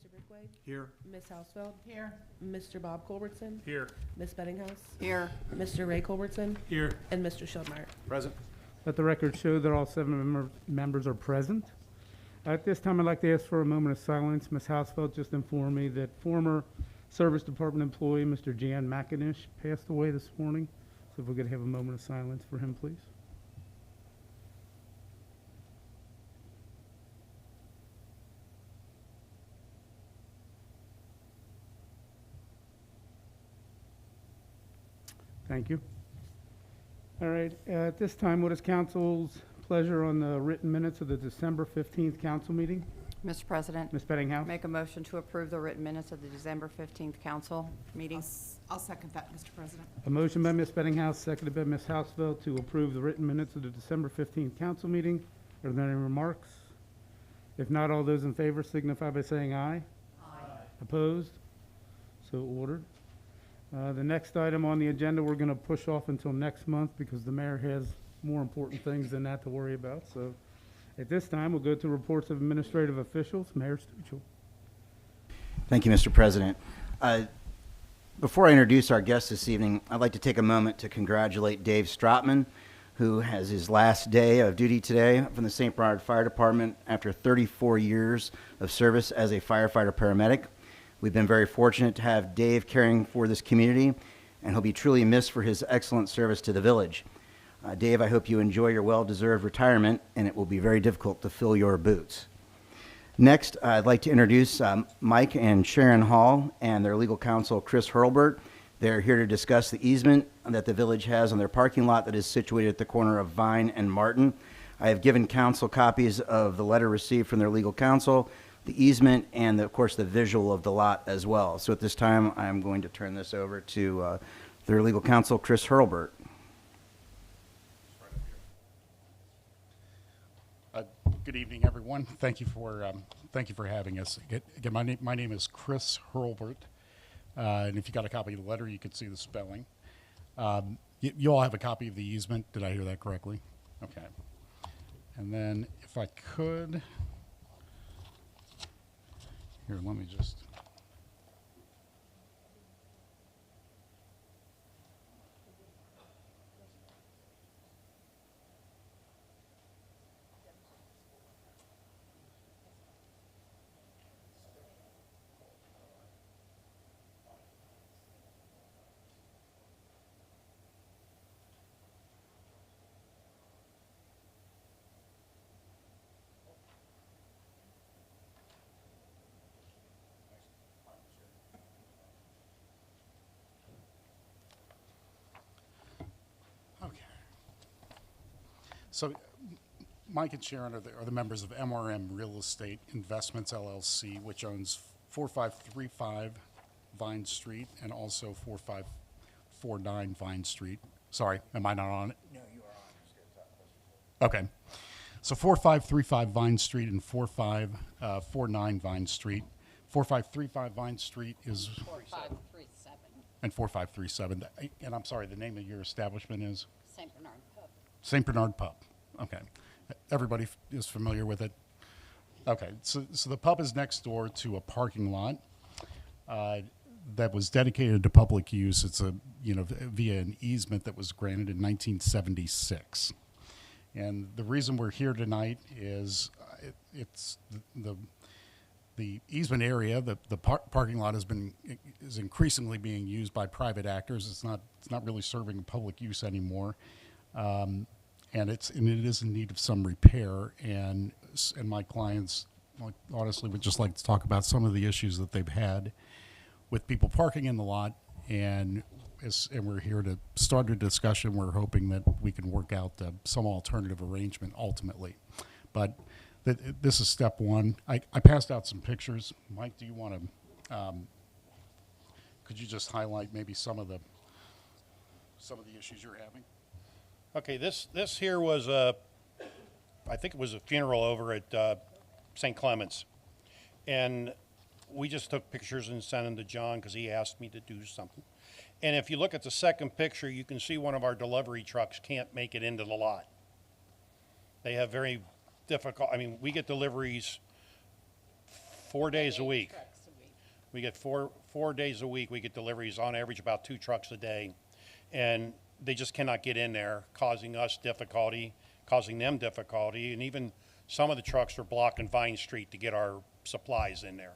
Mr. Brickway? Here. Ms. Housefeld? Here. Mr. Bob Culbertson? Here. Ms. Bettinghouse? Here. Mr. Ray Culbertson? Here. And Mr. Schildmeyer. Present. Let the record show that all 7 members are present. At this time, I'd like to ask for a moment of silence. Ms. Housefeld just informed me that former Service Department employee, Mr. Jan McInish, passed away this morning. So if we could have a moment of silence for him, please. Thank you. All right, at this time, what is council's pleasure on the written minutes of the December 15th council meeting? Mr. President, Ms. Bettinghouse? make a motion to approve the written minutes of the December 15th council meeting. I'll second that, Mr. President. A motion by Ms. Bettinghouse, seconded by Ms. Housefeld to approve the written minutes of the December 15th council meeting. Are there any remarks? If not, all those in favor signify by saying aye. Aye. Opposed? So ordered. The next item on the agenda, we're going to push off until next month because the mayor has more important things than that to worry about. So at this time, we'll go to reports of administrative officials. Mayor Stuchel. Thank you, Mr. President. Before I introduce our guest this evening, I'd like to take a moment to congratulate Dave Stratman, who has his last day of duty today from the St. Bernard Fire Department after 34 years of service as a firefighter paramedic. We've been very fortunate to have Dave caring for this community, and he'll be truly missed for his excellent service to the village. Dave, I hope you enjoy your well-deserved retirement, and it will be very difficult to fill your boots. Next, I'd like to introduce Mike and Sharon Hall and their legal counsel, Chris Hurlbert. They're here to discuss the easement that the village has on their parking lot that is situated at the corner of Vine and Martin. I have given council copies of the letter received from their legal counsel, the easement, and of course the visual of the lot as well. So at this time, I'm going to turn this over to their legal counsel, Chris Hurlbert. Good evening, everyone. Thank you for having us. Again, my name is Chris Hurlbert, and if you got a copy of the letter, you could see the spelling. You all have a copy of the easement. Did I hear that correctly? Okay. And then, if I could, here, let me just. Okay. So Mike and Sharon are the members of MRM Real Estate Investments, LLC, which owns 4535 Vine Street and also 4549 Vine Street. Sorry, am I not on it? No, you are on. Okay. So 4535 Vine Street and 4549 Vine Street. 4535 Vine Street is... 4537. And 4537. And I'm sorry, the name of your establishment is? St. Bernard Pub. St. Bernard Pub. Okay. Everybody is familiar with it? Okay. So the pub is next door to a parking lot that was dedicated to public use. It's via an easement that was granted in 1976. And the reason we're here tonight is it's the easement area. The parking lot is increasingly being used by private actors. It's not really serving public use anymore, and it is in need of some repair. And my clients, honestly, would just like to talk about some of the issues that they've had with people parking in the lot. And we're here to start a discussion. We're hoping that we can work out some alternative arrangement ultimately, but. This is step one. I passed out some pictures. Mike, do you want to? Could you just highlight maybe some of the issues you're having? Okay, this here was I think it was a funeral over at St. Clement's, and we just took pictures and sent them to John because he asked me to do something. And if you look at the second picture, you can see one of our delivery trucks can't make it into the lot. They have very difficult, I mean, we get deliveries 4 days a week. Trucks. We get four days a week, we get deliveries on average about 2 trucks a day. And they just cannot get in there, causing us difficulty, causing them difficulty. And even some of the trucks are blocking Vine Street to get our supplies in there.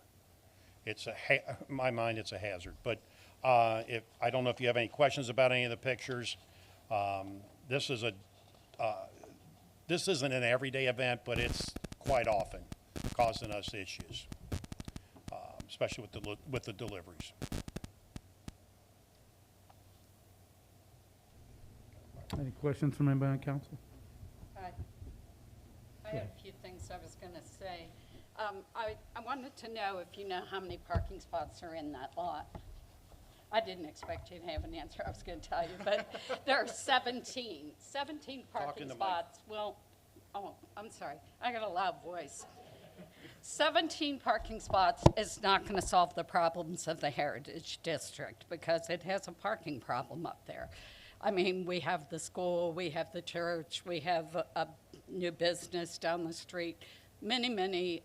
It's in my mind, it's a hazard. But I don't know if you have any questions about any of the pictures. This isn't an everyday event, but it's quite often causing us issues, especially with the deliveries. Any questions from anybody on council? I had a few things I was going to say. I wanted to know if you know how many parking spots are in that lot. I didn't expect you to have an answer, I was going to tell you, but there are 17 parking in the mic. spots. Well, oh, I'm sorry, I got a loud voice. 17 parking spots is not going to solve the problems of the Heritage District because it has a parking problem up there. I mean, we have the school, we have the church, we have a new business down the street, many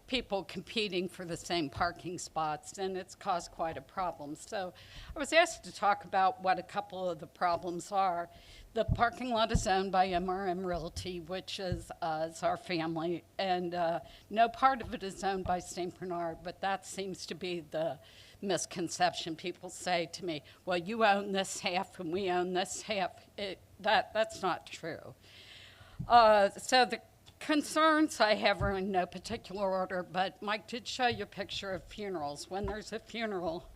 people competing for the same parking spots, and it's caused quite a problem. So I was asked to talk about what a couple of the problems are. The parking lot is owned by MRM Realty, which is our family, and no part of it is owned by St. Bernard, but that seems to be the misconception. People say to me, well, you own this half and we own this half. That's not true. So the concerns I have are in no particular order, but Mike did show you a picture of funerals. When there's a funeral,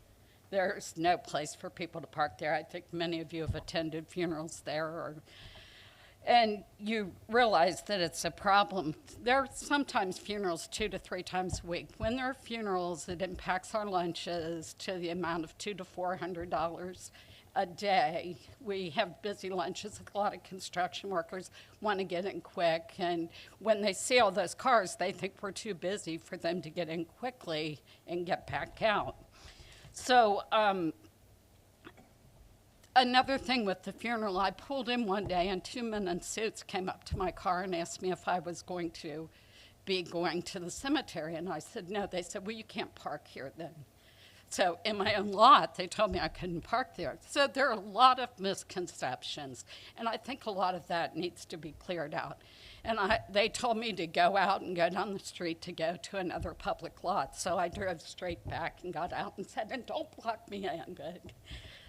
there's no place for people to park there. I think many of you have attended funerals there, and you realize that it's a problem. There are sometimes funerals 2 to 3 times a week. When there are funerals, it impacts our lunches to the amount of $200 to $400 a day. We have busy lunches with a lot of construction workers want to get in quick, and when they see all those cars, they think we're too busy for them to get in quickly and get back out. So another thing with the funeral, I pulled in one day and 2 men in suits came up to my car and asked me if I was going to be going to the cemetery, and I said no. They said, well, you can't park here then. So in my own lot, they told me I couldn't park there. So there are a lot of misconceptions, and I think a lot of that needs to be cleared out. And they told me to go out and go down the street to go to another public lot. So I drove straight back and got out and said, and don't block me in.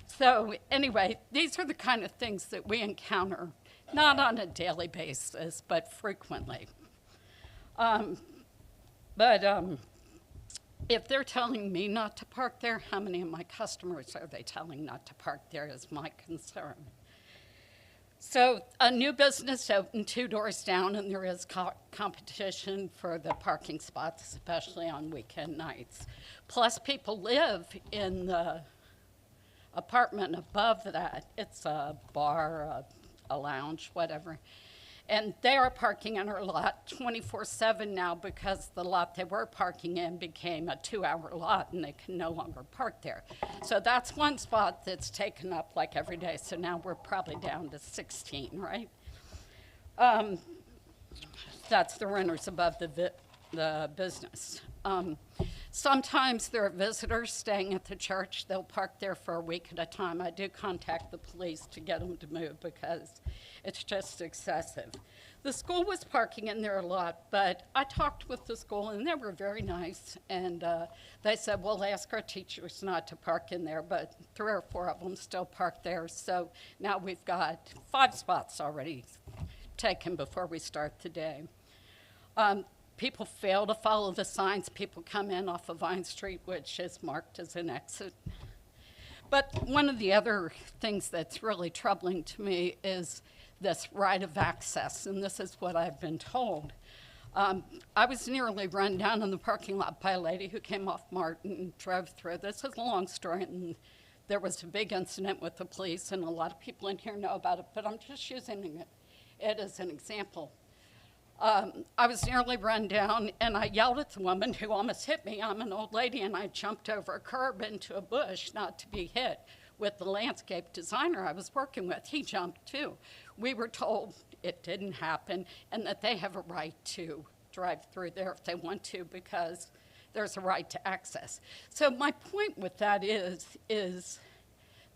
So anyway, these are the kind of things that we encounter, not on a daily basis, but frequently. If they're telling me not to park there, how many of my customers are they telling not to park there is my concern. So a new business opened 2 doors down, and there is competition for the parking spots, especially on weekend nights. Plus, people live in the apartment above that. It's a bar, a lounge, whatever. And they are parking in our lot 24/7 now because the lot they were parking in became a 2-hour lot and they can no longer park there. So that's one spot that's taken up like every day. So now we're probably down to 16, right? That's the renters above the business. Sometimes there are visitors staying at the church. They'll park there for a week at a time. I do contact the police to get them to move because it's just excessive. The school was parking in there a lot, but I talked with the school and they were very nice. And they said, we'll ask our teachers not to park in there, but 3 or 4 of them still park there. So now we've got 5 spots already taken before we start the day. People fail to follow the signs. People come in off of Vine Street, which is marked as an exit. But one of the other things that's really troubling to me is this right of access, and this is what I've been told. I was nearly run down in the parking lot by a lady who came off Martin and drove through. This is a long story, and there was a big incident with the police, and a lot of people in here know about it, but I'm just using it as an example. I was nearly run down, and I yelled at the woman who almost hit me. I'm an old lady, and I jumped over a curb into a bush not to be hit with the landscape designer I was working with. He jumped, too. We were told it didn't happen and that they have a right to drive through there if they want to because there's a right to access. So my point with that is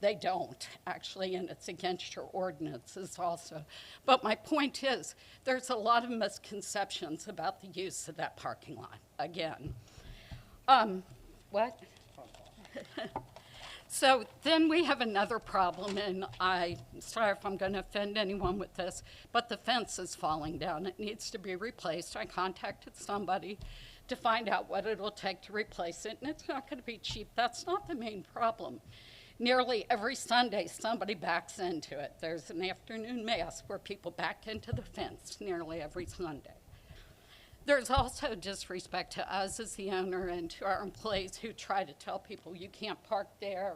they don't, actually, and it's against your ordinances also. But my point is, there's a lot of misconceptions about the use of that parking lot, again. What? So then we have another problem, and I'm sorry if I'm going to offend anyone with this, but the fence is falling down. It needs to be replaced. I contacted somebody to find out what it'll take to replace it, and it's not going to be cheap. That's not the main problem. Nearly every Sunday, somebody backs into it. There's an afternoon mass where people back into the fence nearly every Sunday. There's also disrespect to us as the owner and to our employees who try to tell people you can't park there,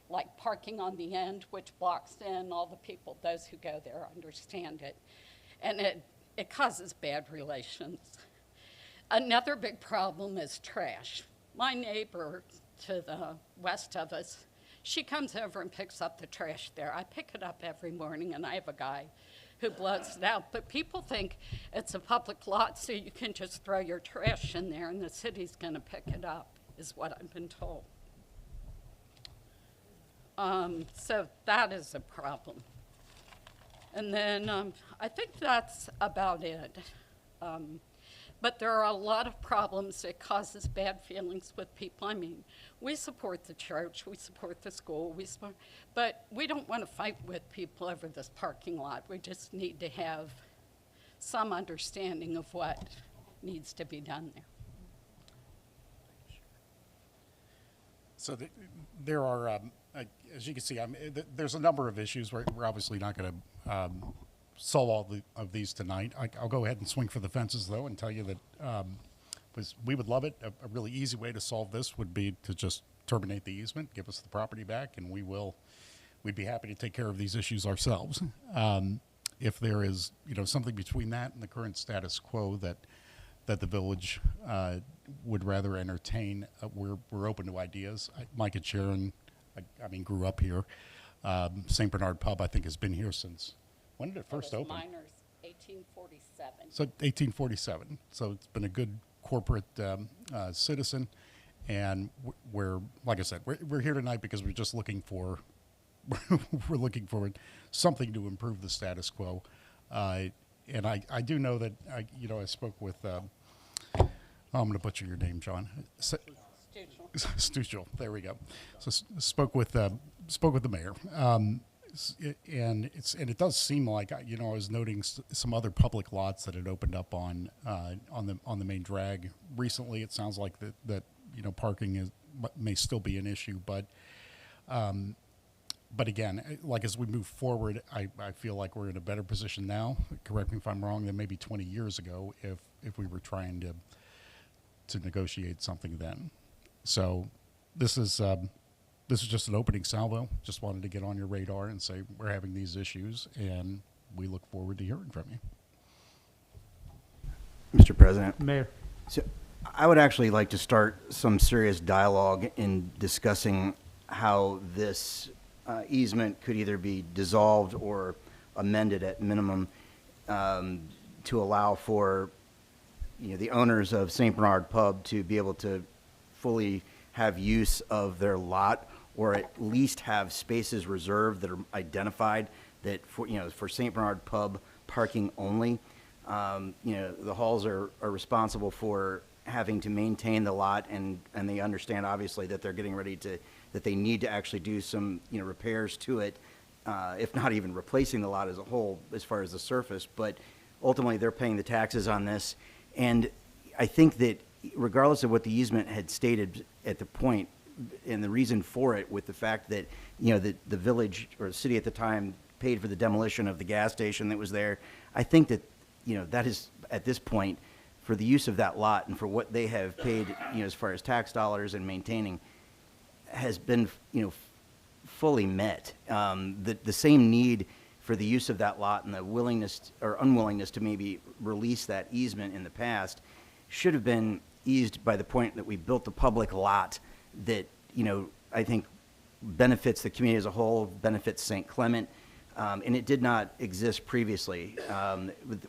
like parking on the end, which blocks in all the people. Those who go there understand it. And it causes bad relations. Another big problem is trash. My neighbor to the west of us, she comes over and picks up the trash there. I pick it up every morning, and I have a guy who blows it out. But people think it's a public lot, so you can just throw your trash in there, and the city's going to pick it up, is what I've been told. So that is a problem. And then I think that's about it. But there are a lot of problems that causes bad feelings with people. I mean, we support the church, we support the school, but we don't want to fight with people over this parking lot. We just need to have some understanding of what needs to be done there. So there are, as you can see, there's a number of issues. We're obviously not going to solve all of these tonight. I'll go ahead and swing for the fences, though, and tell you that we would love it. A really easy way to solve this would be to just terminate the easement, give us the property back, and we'd be happy to take care of these issues ourselves. If there is, something between that and the current status quo that the village would rather entertain, we're open to ideas. Mike and Sharon, grew up here. St. Bernard Pub, I think, has been here since. When did it first open? Miners, 1847. So 1847. So it's been a good corporate citizen, and we're, like I said, we're here tonight because we're just looking for we're looking for something to improve the status quo. And I do know that I spoke with I'm going to butcher your name, John. Stuchel. There we go. So spoke with the mayor. And it does seem like I was noting some other public lots that had opened up on the main drag recently. It sounds like that parking may still be an issue, but again, like as we move forward, I feel like we're in a better position now. Correct me if I'm wrong, than maybe 20 years ago if we were trying to negotiate something then. So this is just an opening salvo. Just wanted to get on your radar and say we're having these issues, and we look forward to hearing from you. Mr. President, Mayor. so I would actually like to start some serious dialogue in discussing how this easement could either be dissolved or amended at minimum to allow for the owners of St. Bernard Pub to be able to fully have use of their lot, or at least have spaces reserved that are identified that for St. Bernard Pub parking only. The halls are responsible for having to maintain the lot, and they understand obviously that they're getting ready that they need to actually do some repairs to it, if not even replacing the lot as a whole as far as the surface. But ultimately they're paying the taxes on this, and I think that regardless of what the easement had stated at the point, and the reason for it, with the fact that the village or the city at the time paid for the demolition of the gas station that was there, I think that that is at this point, for the use of that lot and for what they have paid as far as tax dollars and maintaining, has been fully met. The same need for the use of that lot and the willingness or unwillingness to maybe release that easement in the past should have been eased by the point that we built the public lot that I think benefits the community as a whole, benefits St. Clement, and it did not exist previously.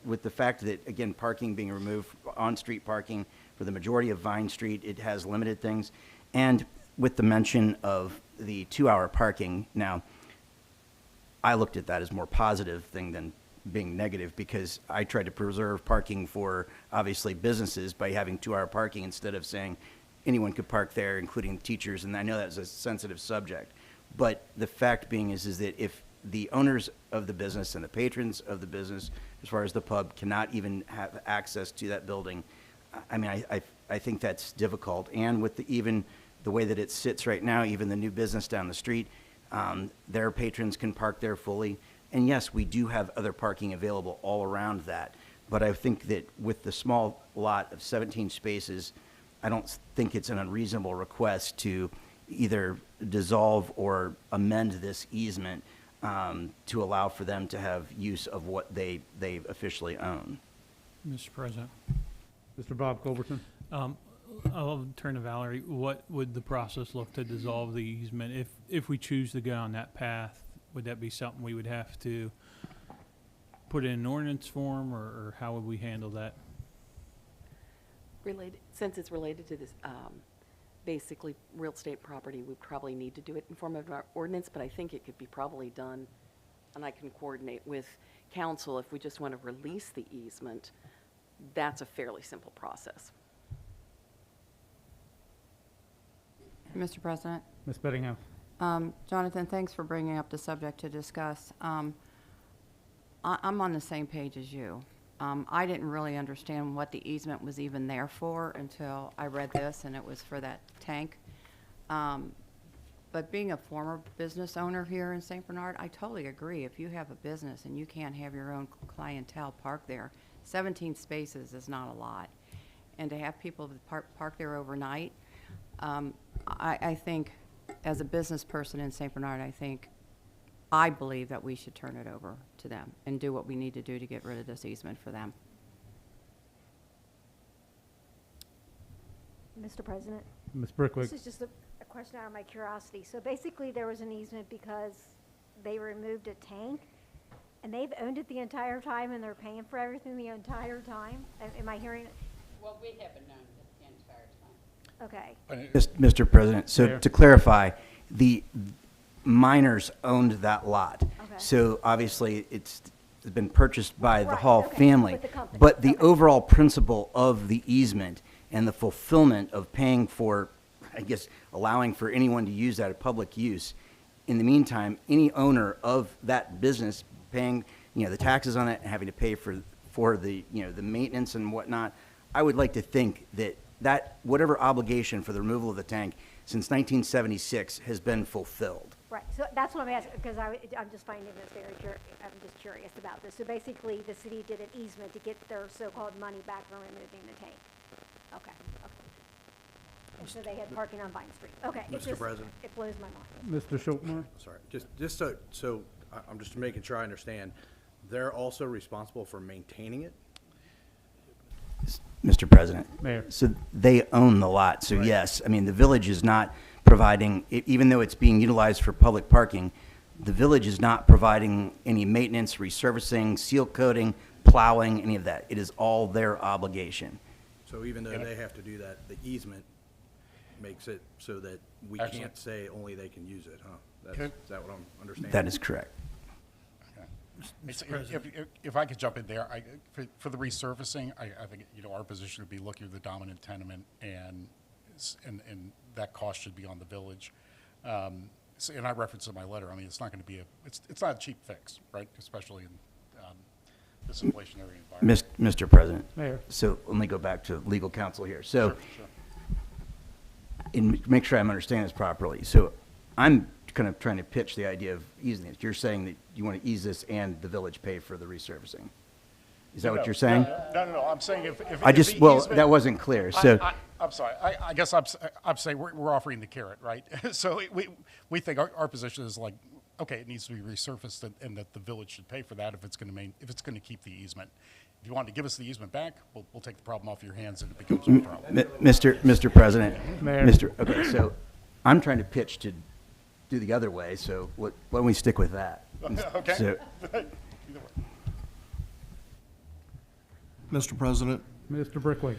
With the fact that, again, parking being removed, on-street parking for the majority of Vine Street, it has limited things. And with the mention of the 2-hour parking, now, I looked at that as more positive thing than being negative, because I tried to preserve parking for, obviously, businesses by having 2-hour parking instead of saying anyone could park there, including teachers, and I know that's a sensitive subject. But the fact being is that if the owners of the business and the patrons of the business, as far as the pub, cannot even have access to that building, I mean, I think that's difficult. And with even the way that it sits right now, even the new business down the street, their patrons can park there fully. And yes, we do have other parking available all around that. But I think that with the small lot of 17 spaces, I don't think it's an unreasonable request to either dissolve or amend this easement to allow for them to have use of what they officially own. Mr. President, Mr. Bob Culbertson? I'll turn to Valerie. What would the process look to dissolve the easement? If we choose to go on that path, would that be something we would have to put in an ordinance form, or how would we handle that? Since it's related to this, basically real estate property, we probably need to do it in form of our ordinance, but I think it could be probably done, and I can coordinate with council if we just want to release the easement. That's a fairly simple process. Mr. President? Ms. Bettinghouse? Jonathan, thanks for bringing up the subject to discuss. I'm on the same page as you. I didn't really understand what the easement was even there for until I read this, and it was for that tank. But being a former business owner here in St. Bernard, I totally agree. If you have a business and you can't have your own clientele park there, 17 spaces is not a lot. And to have people park there overnight, I think, as a business person in St. Bernard, I believe that we should turn it over to them and do what we need to do to get rid of this easement for them. Mr. President, Ms. Brickwick? this is just a question out of my curiosity. So basically, there was an easement because they removed a tank, and they've owned it the entire time, and they're paying for everything the entire time? Am I hearing it? Well, we haven't known it the entire time. Okay. Mr. President, so Mayor. to clarify, the miners owned that lot. Okay. So obviously, it's been purchased by the Right, Hall okay, family. with the company, But the okay. overall principle of the easement and the fulfillment of paying for, I guess, allowing for anyone to use that at public use, in the meantime, any owner of that business paying, the taxes on it, and having to pay for the, the maintenance and whatnot, I would like to think that whatever obligation for the removal of the tank since 1976 has been fulfilled. Right, so that's what I'm asking, because I'm just finding this I'm just curious about this. So basically, the city did an easement to get their so-called money back from removing the tank. Okay. And so they had parking on Vine Street. Okay. Mr. President. It blows my mind. Mr. Schultmar? Sorry, just so I'm just making sure I understand, they're also responsible for maintaining it? Mr. President. Mayor. So they own the lot, so Right. yes, I mean, the village is not providing, even though it's being utilized for public parking, the village is not providing any maintenance, resurfacing, seal coating, plowing, any of that. It is all their obligation. So even though they have to do that, the easement makes it so that we Actually- can't say only they can use it, huh? Okay. Is that what I'm understanding? That is correct. If I could jump in there, for the resurfacing, I think, our position would be looking at the dominant tenement, and that cost should be on the village. And I referenced in my letter, I mean, it's not going to be it's not a cheap fix, right? Especially in this inflationary environment. Mr. President. Mayor. So let me go back to legal counsel here. So, Sure. and make sure I'm understanding this properly. So I'm kind of trying to pitch the idea of easing it. You're saying that you want to ease this and the village pay for the resurfacing. Is that what you're saying? No, I'm saying if I if just, the well, easement- that wasn't clear, so. I'm sorry. I guess I'm saying we're offering the carrot, right? So we think our position is like, okay, it needs to be resurfaced, and that the village should pay for that if it's going to keep the easement. If you want to give us the easement back, we'll take the problem off your hands, and it becomes no problem. Mr. President. Mayor. Okay, so I'm trying to pitch to do the other way, so why don't we stick with that? Okay. So- Either way. Mr. President, Mr. Brickwick?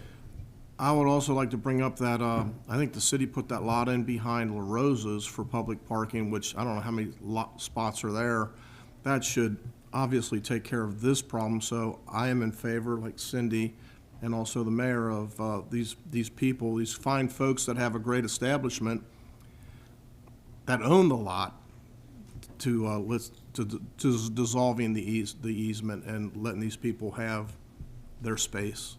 I would also like to bring up that, I think the city put that lot in behind La Rosa's for public parking, which I don't know how many spots are there. That should obviously take care of this problem, so I am in favor, like Cindy and also the mayor, of these people, these fine folks that have a great establishment that own the lot, to dissolving the easement and letting these people have their space.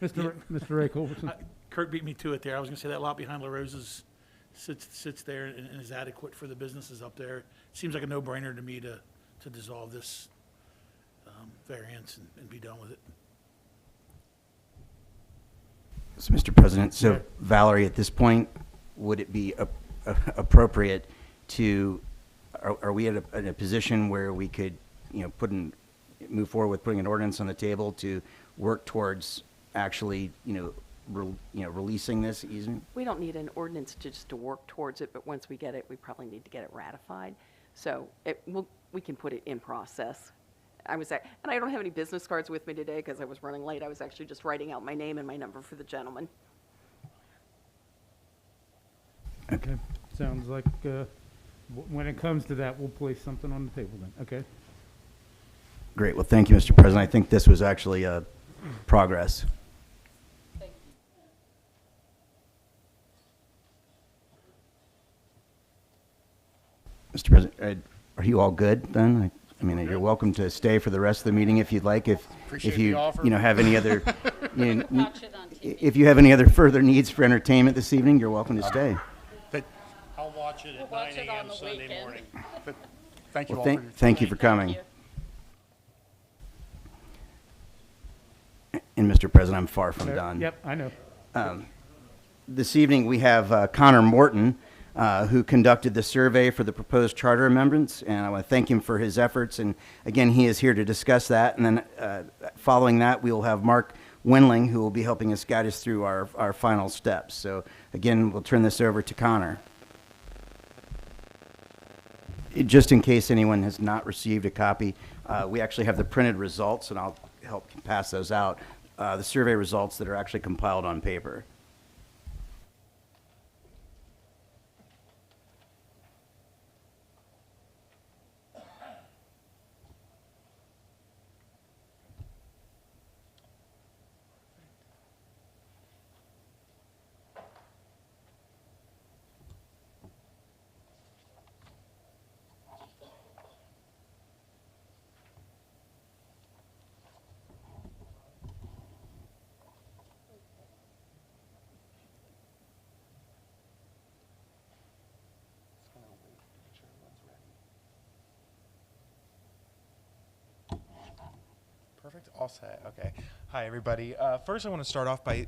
Mr. Ray Culbertson? Kirk beat me to it there. I was gonna say that lot behind La Rosa's sits there and is adequate for the businesses up there. Seems like a no-brainer to me to dissolve this variance and be done with it. So, Mr. President, so Yeah. Valerie, at this point, would it be appropriate to, are we at a position where we could, move forward with putting an ordinance on the table to work towards actually, releasing this easement? We don't need an ordinance to work towards it, but once we get it, we probably need to get it ratified. So we can put it in process. And I don't have any business cards with me today because I was running late. I was actually just writing out my name and my number for the gentleman. Okay, sounds like, when it comes to that, we'll place something on the table then, okay? Great, well, thank you, Mr. President. I think this was actually progress. Mr. President, are you all good then? I mean, you're welcome to stay for the rest of the meeting if you'd like. If Appreciate you the offer. have any other, Watch it on TV. if you have any other further needs for entertainment this evening, you're welcome to stay. I'll watch it at We'll watch 9 it on a.m. the Sunday weekend. morning. Thank you Well, all for your thank you for coming. you. And Mr. President, I'm far from done. Yep, I know. This evening, we have Connor Morton, who conducted the survey for the proposed charter amendments, and I want to thank him for his efforts. And again, he is here to discuss that. And then following that, we will have Mark Winling, who will be helping us guide us through our final steps. So again, we'll turn this over to Connor. Just in case anyone has not received a copy, we actually have the printed results, and I'll help pass those out. The survey results that are actually compiled on paper. Perfect. All set. Okay. Hi, everybody. First, I want to start off by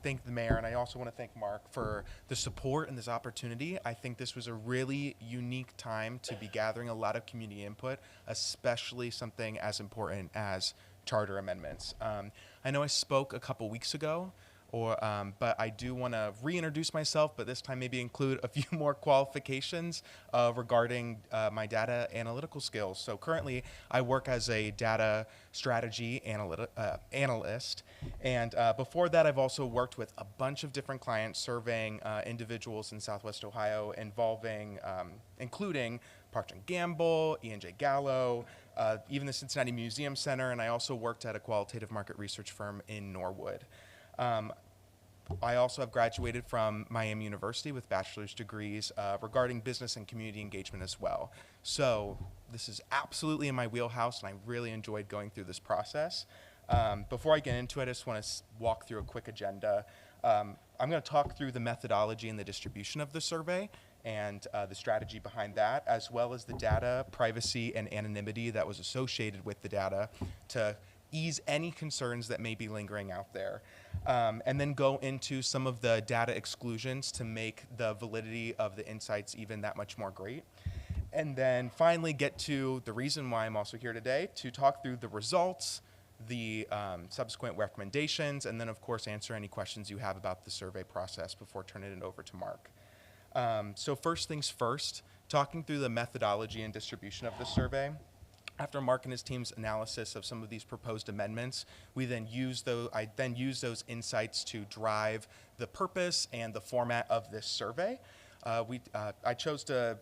thank the mayor, and I also want to thank Mark for the support and this opportunity. I think this was a really unique time to be gathering a lot of community input, especially something as important as charter amendments. I know I spoke a couple weeks ago, but I do want to reintroduce myself, but this time maybe include a few more qualifications regarding my data analytical skills. So currently, I work as a data strategy analyst, and before that, I've also worked with a bunch of different clients serving individuals in Southwest Ohio, including Procter & Gamble, E&J Gallo, even the Cincinnati Museum Center, and I also worked at a qualitative market research firm in Norwood. I also have graduated from Miami University with bachelor's degrees regarding business and community engagement as well. So this is absolutely in my wheelhouse, and I really enjoyed going through this process. Before I get into it, I just want to walk through a quick agenda. I'm going to talk through the methodology and the distribution of the survey and the strategy behind that, as well as the data, privacy, and anonymity that was associated with the data to ease any concerns that may be lingering out there. And then go into some of the data exclusions to make the validity of the insights even that much more great. And then finally get to the reason why I'm also here today, to talk through the results, the subsequent recommendations, and then of course answer any questions you have about the survey process before turning it over to Mark. So first things first, talking through the methodology and distribution of the survey. After Mark and his team's analysis of some of these proposed amendments, I then use those insights to drive the purpose and the format of this survey. I chose to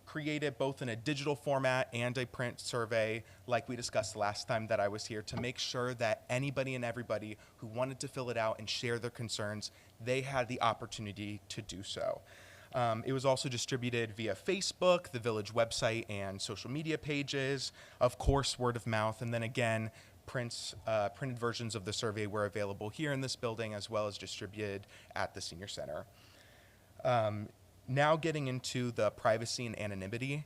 create it both in a digital format and a print survey, like we discussed last time that I was here, to make sure that anybody and everybody who wanted to fill it out and share their concerns, they had the opportunity to do so. It was also distributed via Facebook, the Village website, and social media pages, of course, word of mouth, and then again, printed versions of the survey were available here in this building as well as distributed at the Senior Center. Now getting into the privacy and anonymity,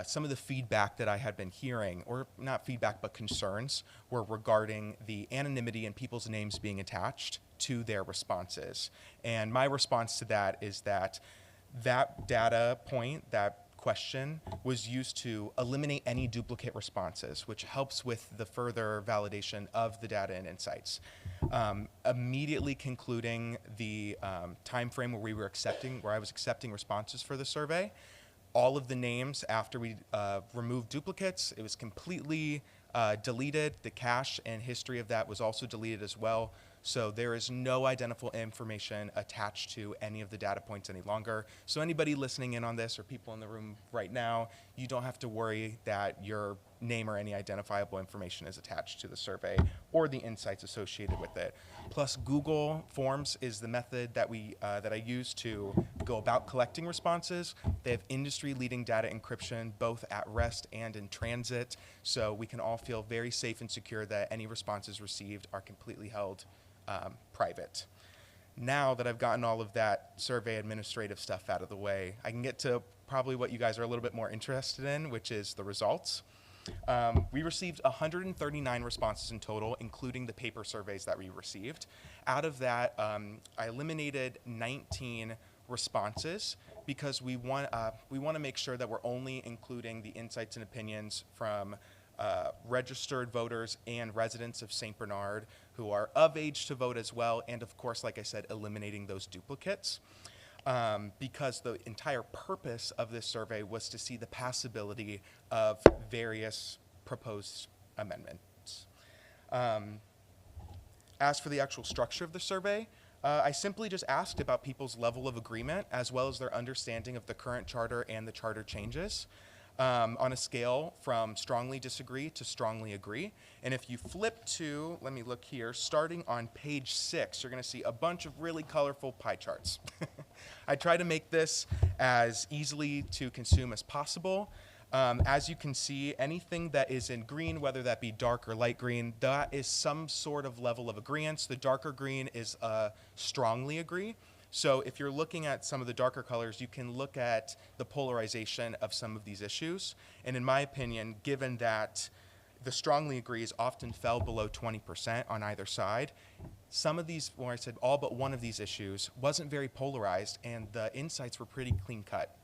some of the feedback that I had been hearing, or not feedback but concerns, were regarding the anonymity and people's names being attached to their responses. And my response to that is that data point, that question, was used to eliminate any duplicate responses, which helps with the further validation of the data and insights. Immediately concluding the time frame where I was accepting responses for the survey, all of the names after we removed duplicates, it was completely deleted. The cache and history of that was also deleted as well. So there is no identifiable information attached to any of the data points any longer. So anybody listening in on this or people in the room right now, you don't have to worry that your name or any identifiable information is attached to the survey or the insights associated with it. Plus, Google Forms is the method that I use to go about collecting responses. They have industry-leading data encryption, both at rest and in transit, so we can all feel very safe and secure that any responses received are completely held private. Now that I've gotten all of that survey administrative stuff out of the way, I can get to probably what you guys are a little bit more interested in, which is the results. We received 139 responses in total, including the paper surveys that we received. Out of that, I eliminated 19 responses because we want to make sure that we're only including the insights and opinions from registered voters and residents of St. Bernard who are of age to vote as well, and of course, like I said, eliminating those duplicates. Because the entire purpose of this survey was to see the passability of various proposed amendments. As for the actual structure of the survey, I simply just asked about people's level of agreement as well as their understanding of the current charter and the charter changes. On a scale from strongly disagree to strongly agree. And if you flip to, let me look here, starting on page 6, you're going to see a bunch of really colorful pie charts. I try to make this as easily to consume as possible. As you can see, anything that is in green, whether that be dark or light green, that is some sort of level of agreement. The darker green is strongly agree. So if you're looking at some of the darker colors, you can look at the polarization of some of these issues. And in my opinion, given that the strongly agrees often fell below 20% on either side, some of these, where I said all but one of these issues, wasn't very polarized, and the insights were pretty clean cut.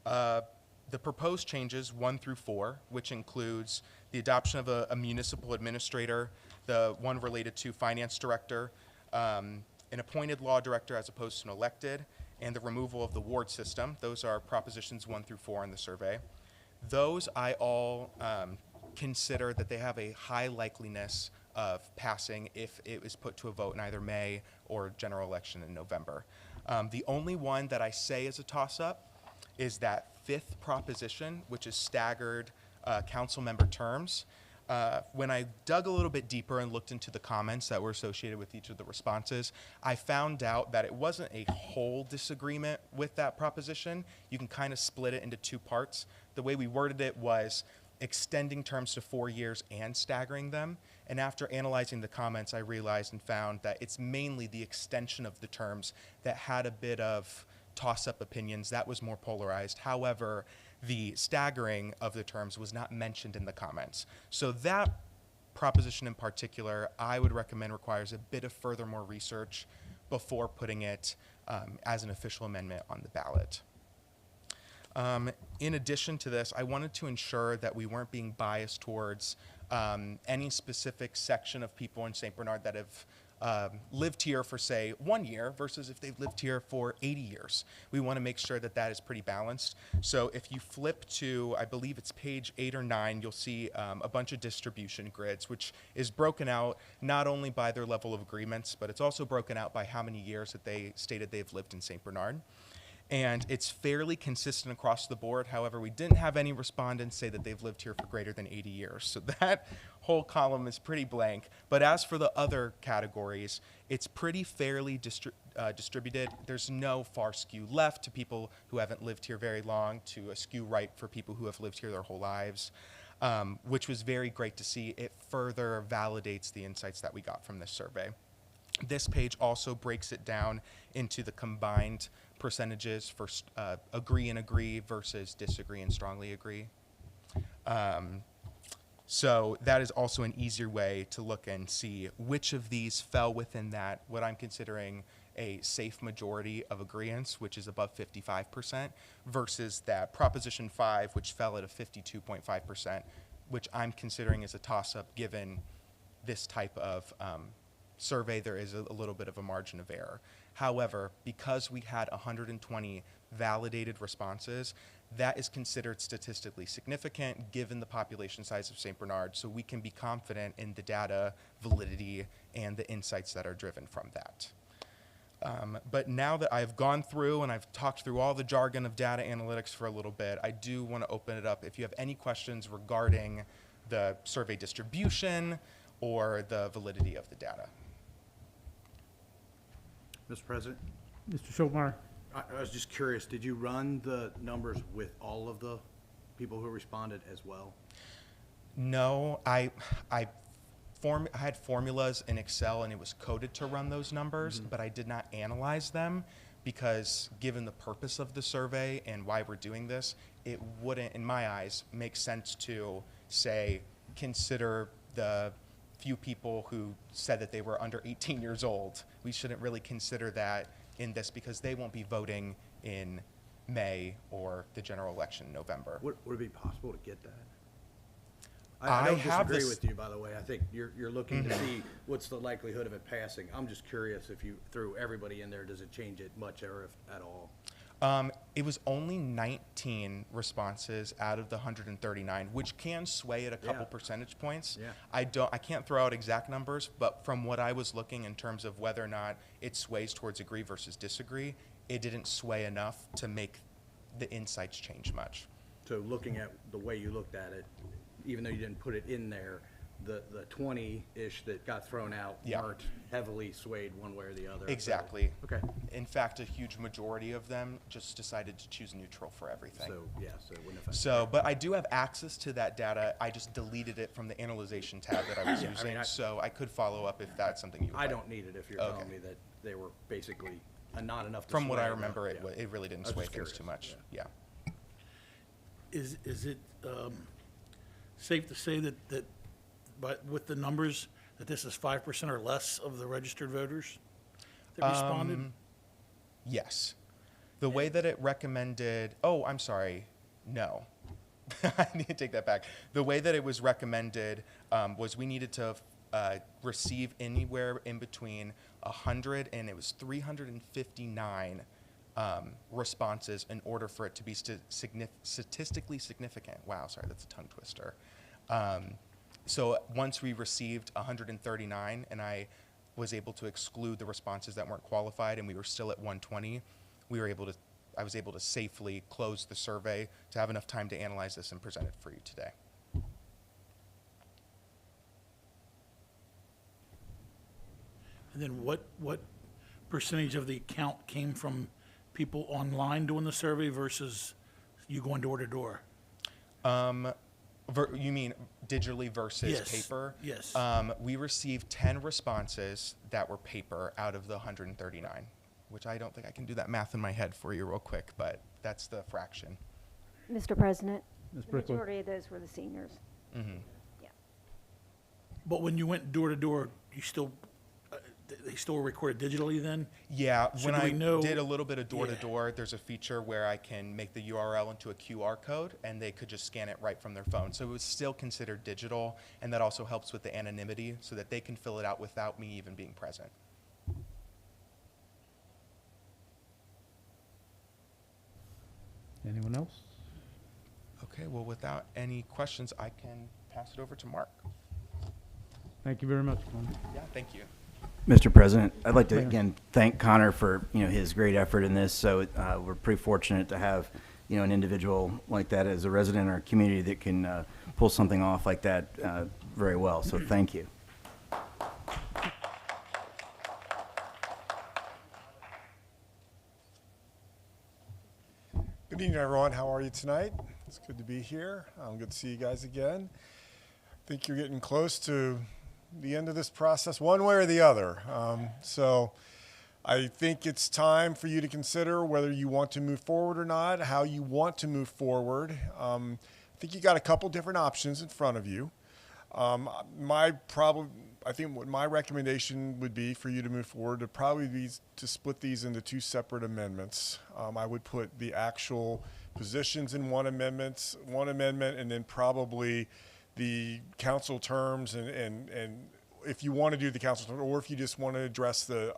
The proposed changes 1 through 4, which includes the adoption of a municipal administrator, the one related to finance director, an appointed law director as opposed to an elected, and the removal of the ward system. Those are propositions 1 through 4 in the survey. Those I all consider that they have a high likeliness of passing if it is put to a vote in either May or general election in November. The only one that I say is a toss-up is that 5th proposition, which is staggered council member terms. When I dug a little bit deeper and looked into the comments that were associated with each of the responses, I found out that it wasn't a whole disagreement with that proposition. You can kind of split it into 2 parts. The way we worded it was extending terms to 4 years and staggering them. And after analyzing the comments, I realized and found that it's mainly the extension of the terms that had a bit of toss-up opinions. That was more polarized. However, the staggering of the terms was not mentioned in the comments. So that proposition in particular, I would recommend requires a bit of further more research before putting it as an official amendment on the ballot. In addition to this, I wanted to ensure that we weren't being biased towards any specific section of people in St. Bernard that have lived here for, say, 1 year versus if they've lived here for 80 years. We want to make sure that that is pretty balanced. So if you flip to, I believe it's page 8 or 9, you'll see a bunch of distribution grids, which is broken out not only by their level of agreements, but it's also broken out by how many years that they stated they've lived in St. Bernard. And it's fairly consistent across the board. However, we didn't have any respondents say that they've lived here for greater than 80 years. So that whole column is pretty blank. But as for the other categories, it's pretty fairly distributed. There's no far skew left to people who haven't lived here very long, to a skew right for people who have lived here their whole lives, which was very great to see. It further validates the insights that we got from this survey. This page also breaks it down into the combined percentages for agree and agree versus disagree and strongly agree. So that is also an easier way to look and see which of these fell within that, what I'm considering a safe majority of agreeance, which is above 55%, versus that Proposition 5, which fell at a 52.5%, which I'm considering as a toss-up given this type of survey. There is a little bit of a margin of error. However, because we had 120 validated responses, that is considered statistically significant given the population size of St. Bernard, so we can be confident in the data validity and the insights that are driven from that. But now that I've gone through and I've talked through all the jargon of data analytics for a little bit, I do want to open it up if you have any questions regarding the survey distribution or the validity of the data. Mr. President, Mr. Schultmeyer? I was just curious, did you run the numbers with all of the people who responded as well? No, I had formulas in Excel and it was coded to run those numbers, but I did not analyze them because given the purpose of the survey and why we're doing this, it wouldn't, in my eyes, make sense to say, consider the few people who said that they were under 18 years old. We shouldn't really consider that in this because they won't be voting in May or the general election in November. Would it be possible to get that? I don't disagree with you, by the way. I think you're looking to see what's the likelihood of it passing. I'm just curious if you threw everybody in there, does it change it much or if at all? It was only 19 responses out of the 139, which can sway at a couple percentage points. Yeah. I can't throw out exact numbers, but from what I was looking in terms of whether or not it sways towards agree versus disagree, it didn't sway enough to make the insights change much. So looking at the way you looked at it, even though you didn't put it in there, the 20-ish that got thrown out weren't heavily swayed one way or the other. Exactly. So, okay. In fact, a huge majority of them just decided to choose neutral for everything. So, yeah, so it wouldn't affect. So, but I do have access to that data. I just deleted it from the analyzation tab that I was using, so I could follow up if that's something you would I like. don't need it if you're telling me that they were basically not enough to From what sway I the- remember, it really didn't I was sway just things curious. too much. Yeah. Is it safe to say that but with the numbers, that this is 5% or less of the registered voters that responded? Yes. The way that it recommended, oh, I'm sorry, no. I need to take that back. The way that it was recommended was we needed to receive anywhere in between 100 and it was 359 responses in order for it to be statistically significant. Wow, sorry, that's a tongue twister. So once we received 139 and I was able to exclude the responses that weren't qualified and we were still at 120, I was able to safely close the survey to have enough time to analyze this and present it for you today. And then what percentage of the count came from people online doing the survey versus you going door to door? You mean digitally versus Yes. paper? Yes. We received 10 responses that were paper out of the 139, which I don't think I can do that math in my head for you real quick, but that's the fraction. Mr. President, Ms. the Brickley? majority of those were the seniors. Mm-hmm. But when you went door to door, you still, they still record it digitally then? Yeah, So when do I we know- did a little bit of door to Yeah. door, there's a feature where I can make the URL into a QR code and they could just scan it right from their phone. So it was still considered digital, and that also helps with the anonymity so that they can fill it out without me even being present. Anyone else? Okay, well, without any questions, I can pass it over to Mark. Thank you very much, Connor. Yeah, thank you. Mr. President, I'd like to Yeah. again thank Connor for, his great effort in this. So we're pretty fortunate to have, an individual like that as a resident in our community that can pull something off like that very well. So thank you. Good evening, everyone. How are you tonight? It's good to be here. Good to see you guys again. I think you're getting close to the end of this process one way or the other. So I think it's time for you to consider whether you want to move forward or not, how you want to move forward. I think you got a couple different options in front of you. I think what my recommendation would be for you to move forward to probably be to split these into two separate amendments. I would put the actual positions in one amendment, and then probably the council terms and if you want to do the council terms, or if you just want to address the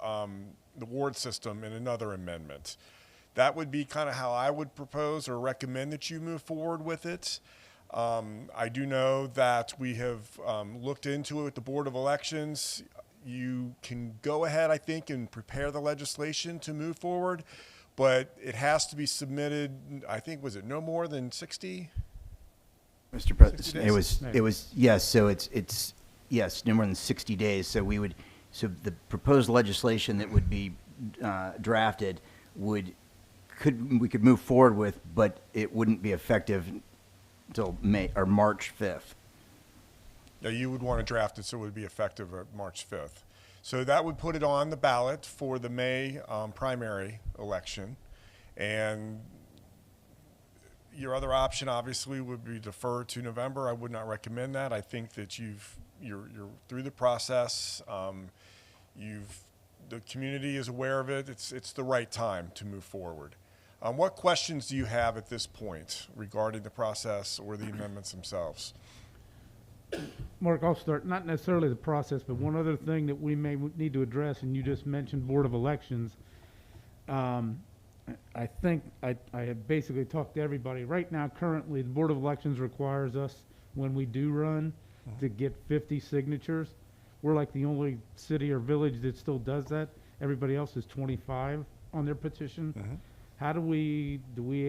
ward system in another amendment. That would be kind of how I would propose or recommend that you move forward with it. I do know that we have looked into it with the Board of Elections. You can go ahead, I think, and prepare the legislation to move forward, but it has to be submitted, I think, was it no more than 60? Mr. President, 60 it was, yes, so it's, yes, no more than 60 days. So the proposed legislation that would be drafted we could move forward with, but it wouldn't be effective until March 5th. Yeah, you would want to draft it so it would be effective March 5th. So that would put it on the ballot for the May primary election. And your other option, obviously, would be defer to November. I would not recommend that. I think that you're through the process. The community is aware of it. It's the right time to move forward. What questions do you have at this point regarding the process or the amendments themselves? Mark, I'll start, not necessarily the process, but one other thing that we may need to address, and you just mentioned Board of Elections. I think I have basically talked to everybody. Right now, currently, the Board of Elections requires us, when we do run, to get 50 signatures. We're like the only city or village that still does that. Everybody else is 25 on their petition. How do we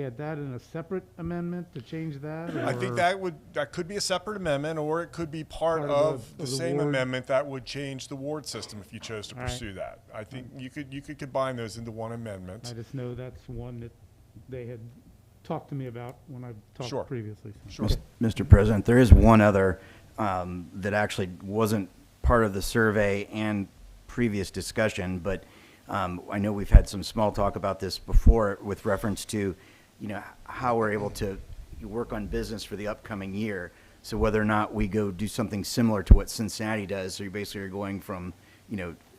add that in a separate amendment to change that? I think that could be a separate amendment, or it could be part of the same ward? amendment that would change the ward system if you chose to All right. pursue that. I think you could combine those into one amendment. I just know that's one that they had talked to me about when I talked Sure. previously. Sure. Mr. President, there is one other that actually wasn't part of the survey and previous discussion, but I know we've had some small talk about this before with reference to, how we're able to work on business for the upcoming year. So whether or not we go do something similar to what Cincinnati does, so you basically are going from,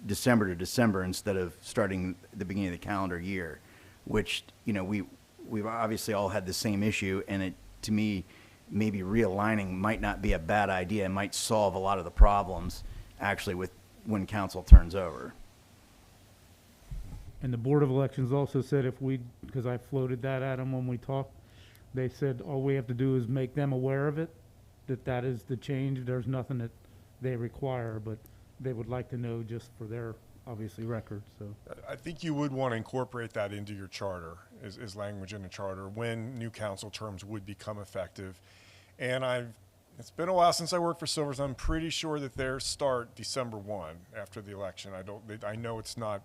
December to December instead of starting the beginning of the calendar year, which, we've obviously all had the same issue, and it, to me, maybe realigning might not be a bad idea. It might solve a lot of the problems actually with when council turns over. And the Board of Elections also said because I floated that at them when we talked, they said all we have to do is make them aware of it, that is the change. There's nothing that they require, but they would like to know just for their, obviously, record, so. I think you would want to incorporate that into your charter, as language in the charter, when new council terms would become effective. And it's been a while since I worked for Silvers. I'm pretty sure that theirs start December 1 after the election. I know it's not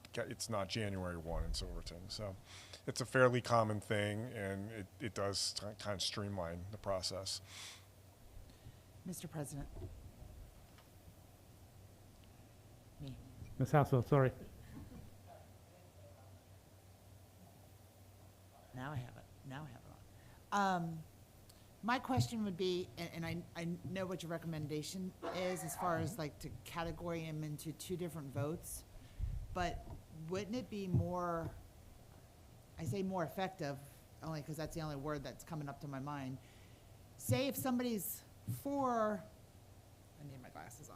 January 1 in Silverton. So it's a fairly common thing, and it does kind of streamline the process. Mr. President. Me. Ms. Housewell, sorry. Now I have it on. My question would be, and I know what your recommendation is as far as like to categorize them into two different votes. but wouldn't it be more, I say more effective, only because that's the only word that's coming up to my mind. Say if somebody's for, I need my glasses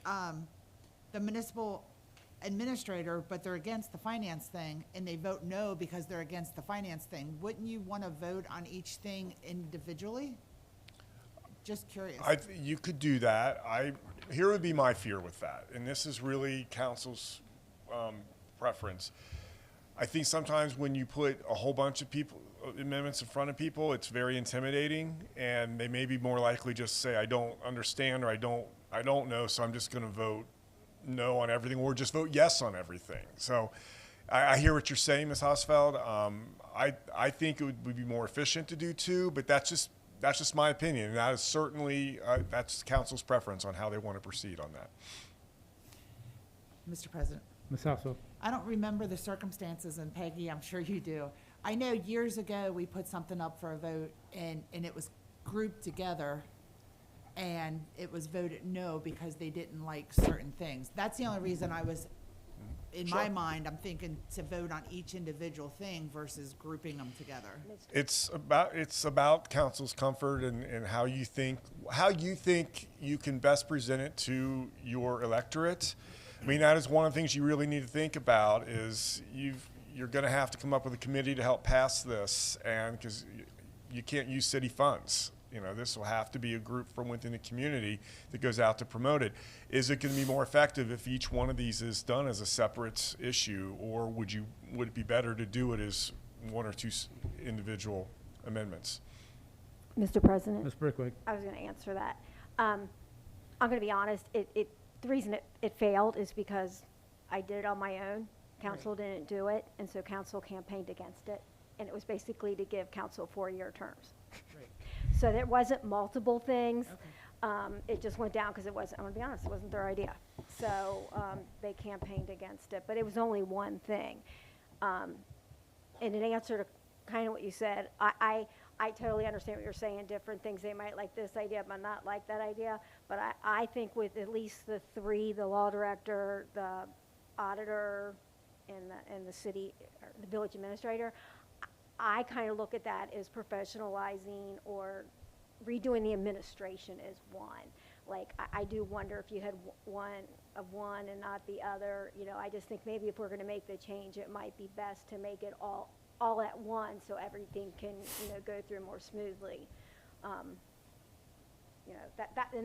on, the municipal administrator, but they're against the finance thing, and they vote no because they're against the finance thing, wouldn't you want to vote on each thing individually? Just curious. You could do that. Here would be my fear with that, and this is really council's preference. I think sometimes when you put a whole bunch of amendments in front of people, it's very intimidating, and they may be more likely just say, I don't understand, or I don't know, so I'm just going to vote no on everything, or just vote yes on everything. So I hear what you're saying, Ms. Hosfeld. I think it would be more efficient to do two, but that's just my opinion. That is certainly, that's council's preference on how they want to proceed on that. Mr. President. Ms. Household. I don't remember the circumstances, and Peggy, I'm sure you do. I know years ago we put something up for a vote, and it was grouped together, and it was voted no because they didn't like certain things. That's the only reason I was, in my mind, I'm thinking to vote on each individual thing versus grouping them together. It's about council's comfort and how you think you can best present it to your electorate. I mean, that is one of the things you really need to think about is you're going to have to come up with a committee to help pass this, and because you can't use city funds. You know, this will have to be a group from within the community that goes out to promote it. Is it going to be more effective if each one of these is done as a separate issue, or would it be better to do it as one or two individual amendments? Mr. President? Ms. Brickwick. I was going to answer that. I'm going to be honest. The reason it failed is because I did it on my own. Council didn't do it, and so council campaigned against it. And it was basically to give council 4-year terms. Right. So there wasn't multiple things. Okay. It just went down because it wasn't, I'm going to be honest, it wasn't their idea. So they campaigned against it, but it was only one thing. And in answer to kind of what you said, I totally understand what you're saying, different things. They might like this idea, but not like that idea. But I think with at least the three, the law director, the auditor, and the city, or the village administrator, I kind of look at that as professionalizing or redoing the administration as one. Like, I do wonder if you had one and not the other. You know, I just think maybe if we're going to make the change, it might be best to make it all at once so everything can, go through more smoothly. And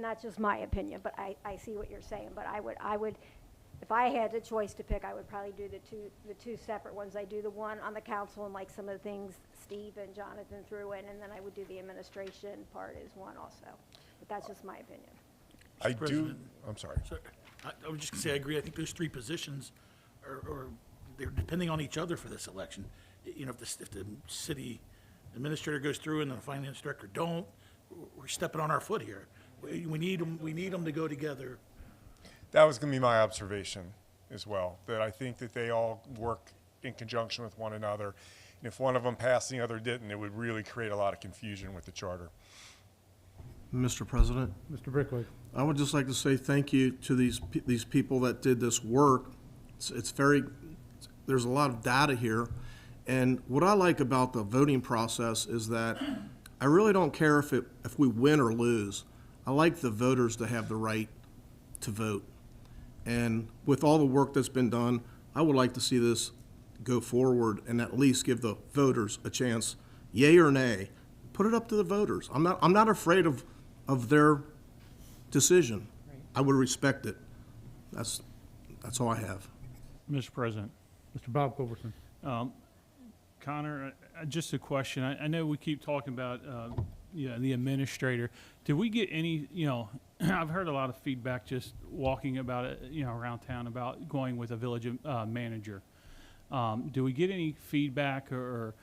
that's just my opinion, but I see what you're saying. But I would, if I had the choice to pick, I would probably do the two separate ones. I do the one on the council and like some of the things Steve and Jonathan threw in, and then I would do the administration part as one also. But that's just my opinion. I'm sorry. I was just going to say, I agree. I think those three positions are they're depending on each other for this election. You know, if the city administrator goes through and the finance director don't, we're stepping on our foot here. We need them to go together. That was going to be my observation as well, that I think that they all work in conjunction with one another. And if one of them passed and the other didn't, it would really create a lot of confusion with the charter. Mr. President, Mr. Brickwick. I would just like to say thank you to these people that did this work. There's a lot of data here. And what I like about the voting process is that I really don't care if we win or lose. I like the voters to have the right to vote. And with all the work that's been done, I would like to see this go forward and at least give the voters a chance, yay or nay. Put it up to the voters. I'm not afraid of their decision. Right. I would respect it. That's all I have. Mr. President. Mr. Bob Culbertson. Connor, just a question. I know we keep talking about the administrator. Did we get any, I've heard a lot of feedback just walking about it, around town about going with a village manager. Do we get any feedback or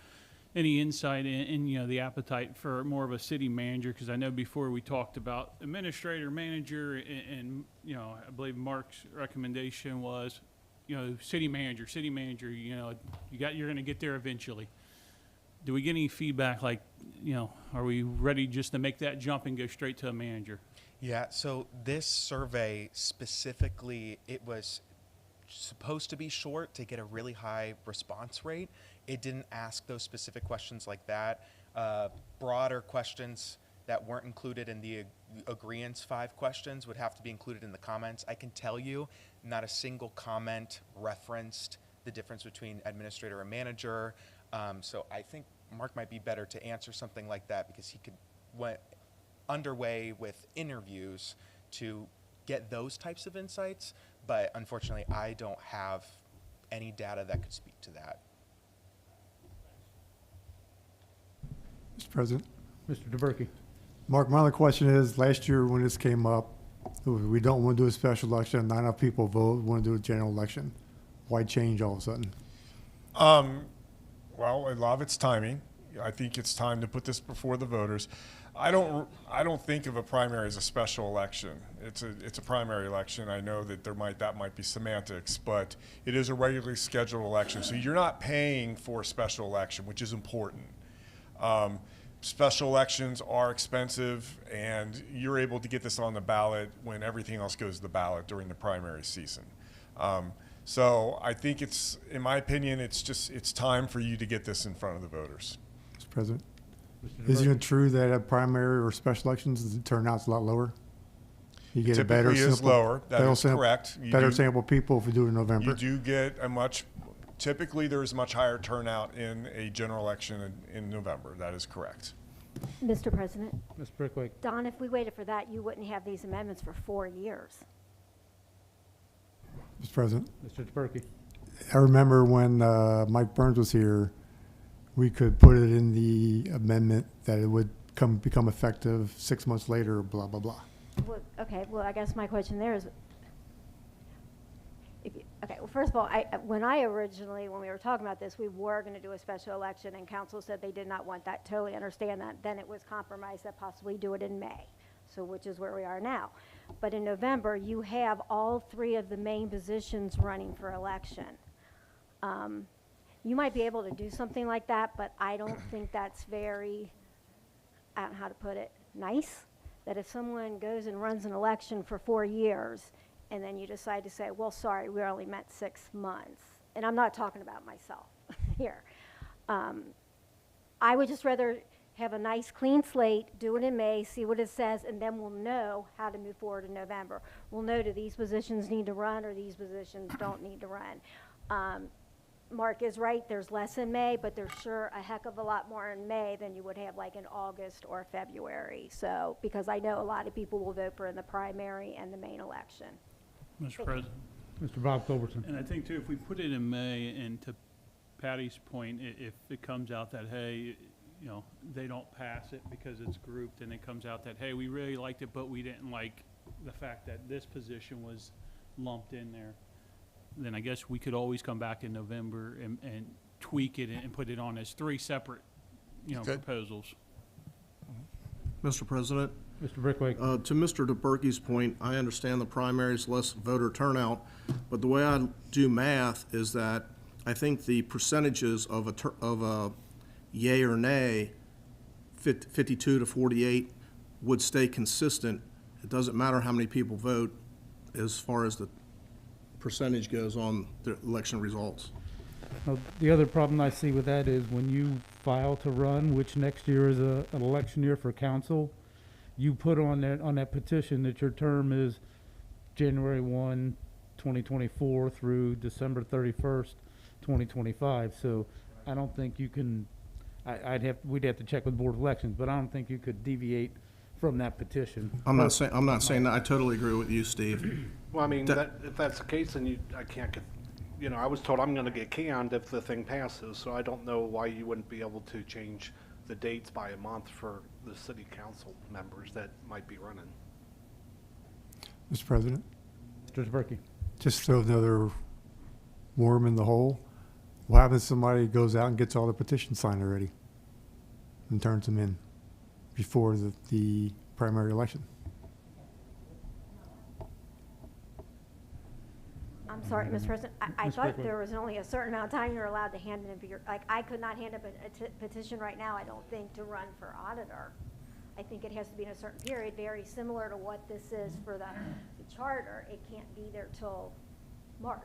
any insight in the appetite for more of a city manager? Because I know before we talked about administrator, manager, and I believe Mark's recommendation was, city manager, you're going to get there eventually. Do we get any feedback like, are we ready just to make that jump and go straight to a manager? Yeah, so this survey specifically, it was supposed to be short to get a really high response rate. It didn't ask those specific questions like that. Broader questions that weren't included in the agreeance 5 questions would have to be included in the comments. I can tell you, not a single comment referenced the difference between administrator and manager. So I think Mark might be better to answer something like that because he went underway with interviews to get those types of insights. But unfortunately, I don't have any data that could speak to that. Mr. President. Mr. DeBerke. Mark, my other question is, last year when this came up, we don't want to do a special election, not enough people vote, we want to do a general election. Why change all of a sudden? Well, a lot of it's timing. I think it's time to put this before the voters. I don't think of a primary as a special election. It's a primary election. I know that that might be semantics, but it is a regularly scheduled election. So you're not paying for a special election, which is important. Special elections are expensive, and you're able to get this on the ballot when everything else goes to the ballot during the primary season. So I think in my opinion, it's time for you to get this in front of the voters. Mr. President, isn't it true that at primary or special elections, the turnout's a lot lower? You get a better Typically is sample, lower. That is correct. Better sample people if we do it in November. You do get typically there's much higher turnout in a general election in November. That is correct. Mr. President. Ms. Brickwick. Don, if we waited for that, you wouldn't have these amendments for 4 years. Mr. President. Mr. DeBerke. I remember when Mike Burns was here, we could put it in the amendment that it would become effective 6 months later, blah, blah, blah. Well, okay, well, I guess my question there is, okay, well, first of all, when we were talking about this, we were going to do a special election, and council said they did not want that. Totally understand that. Then it was compromised that possibly do it in May, so which is where we are now. But in November, you have all 3 of the main positions running for election. You might be able to do something like that, but I don't think that's very, I don't know how to put it, nice. That if someone goes and runs an election for 4 years, and then you decide to say, well, sorry, we only met 6 months. And I'm not talking about myself here. I would just rather have a nice clean slate, do it in May, see what it says, and then we'll know how to move forward in November. We'll know, do these positions need to run or these positions don't need to run. Mark is right, there's less in May, but there's sure a heck of a lot more in May than you would have like in August or February. So, because I know a lot of people will vote for in the primary and the main election. Mr. President. Mr. Bob Culbertson. And I think too, if we put it in May, and to Patty's point, if it comes out that, hey, they don't pass it because it's grouped, and it comes out that, hey, we really liked it, but we didn't like the fact that this position was lumped in there, then I guess we could always come back in November and tweak it and put it on as 3 separate, proposals. Mr. President? Mr. Brickwick. To Mr. DeBerke's point, I understand the primaries, less voter turnout, but the way I do math is that I think the percentages of a yay or nay, 52 to 48, would stay consistent. It doesn't matter how many people vote as far as the percentage goes on the election results. Well, the other problem I see with that is when you file to run, which next year is an election year for council, you put on that petition that your term is January 1, 2024 through December 31st, 2025. So I don't think you can, we'd have to check with Board of Elections, but I don't think you could deviate from that petition. I'm not saying that. I totally agree with you, Steve. Well, I mean, if that's the case, then I can't get, I was told I'm going to get canned if the thing passes, so I don't know why you wouldn't be able to change the dates by a month for the city council members that might be running. Mr. President? Mr. DeBerke. Just throw another worm in the hole. What happens if somebody goes out and gets all the petitions signed already and turns them in before the primary election? I'm sorry, Mr. President. I thought there was only a certain amount of time you're allowed to hand in I could not hand up a petition right now, I don't think, to run for auditor. I think it has to be in a certain period, very similar to what this is for the charter. It can't be there till March.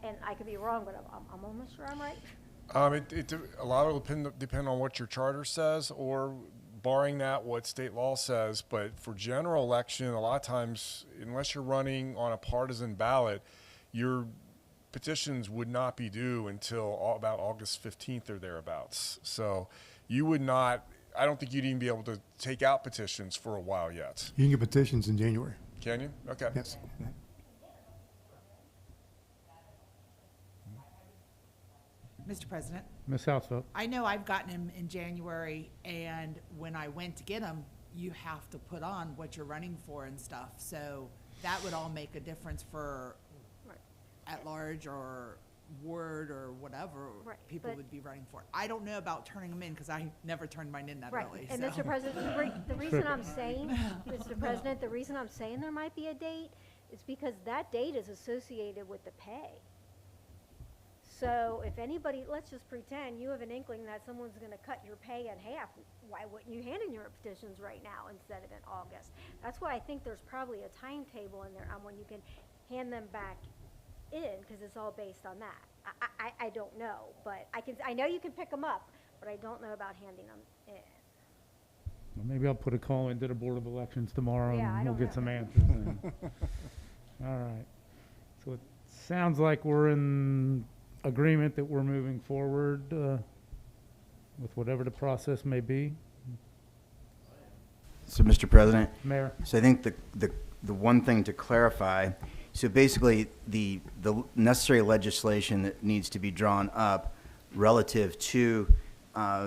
And I could be wrong, but I'm almost sure I'm right. A lot will depend on what your charter says, or barring that, what state law says. But for general election, a lot of times, unless you're running on a partisan ballot, your petitions would not be due until about August 15th or thereabouts. So you would not, I don't think you'd even be able to take out petitions for a while yet. You can get petitions in January. Can you? Okay. Yes. Mr. President, Ms. Housefeld. I know I've gotten them in January, and when I went to get them, you have to put on what you're running for and stuff. So that would all make a difference for at large or ward or whatever Right, people but- would be running for. I don't know about turning them in because I never turned mine in that Right, early. and so. Mr. President, the reason I'm saying, Mr. President, the reason I'm saying there might be a date is because that date is associated with the pay. So if anybody, let's just pretend you have an inkling that someone's gonna cut your pay in half, why wouldn't you hand in your petitions right now instead of in August? That's why I think there's probably a timetable in there on when you can hand them back in, because it's all based on that. I don't know, but I know you can pick them up, but I don't know about handing them in. Well, maybe I'll put a call into the Board of Elections tomorrow Yeah, I and we'll don't get know. some answers then. All right. So it sounds like we're in agreement that we're moving forward with whatever the process may be. So, Mr. President? Mayor. So I think the one thing to clarify, so basically the necessary legislation that needs to be drawn up relative to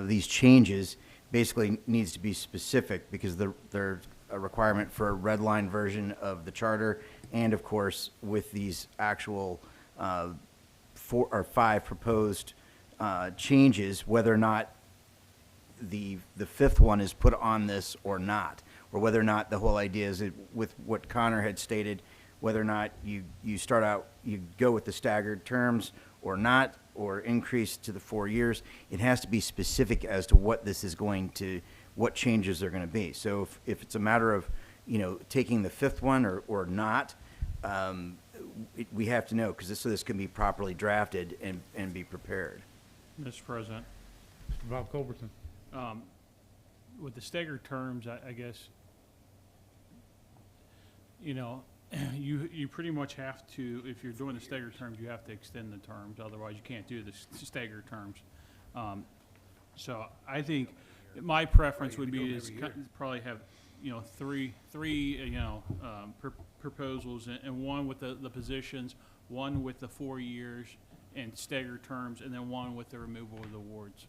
these changes basically needs to be specific, because there's a requirement for a red line version of the charter, and of course with these actual 4 or 5 proposed changes, whether or not the fifth one is put on this or not, or whether or not the whole idea is that with what Connor had stated, whether or not you start out, you go with the staggered terms or not, or increase to the 4 years. It has to be specific as to what this is going to, what changes are going to be. So if it's a matter of, taking the fifth one or not, we have to know, because this can be properly drafted and be prepared. Mr. President, Mr. Bob Culbertson. with the staggered terms, I guess, you pretty much have to, if you're doing the staggered terms, you have to extend the terms. Otherwise, you can't do the staggered terms. So I think my preference would be is probably have, three proposals, and one with the positions, one with the 4 years and staggered terms, and then one with the removal of the wards.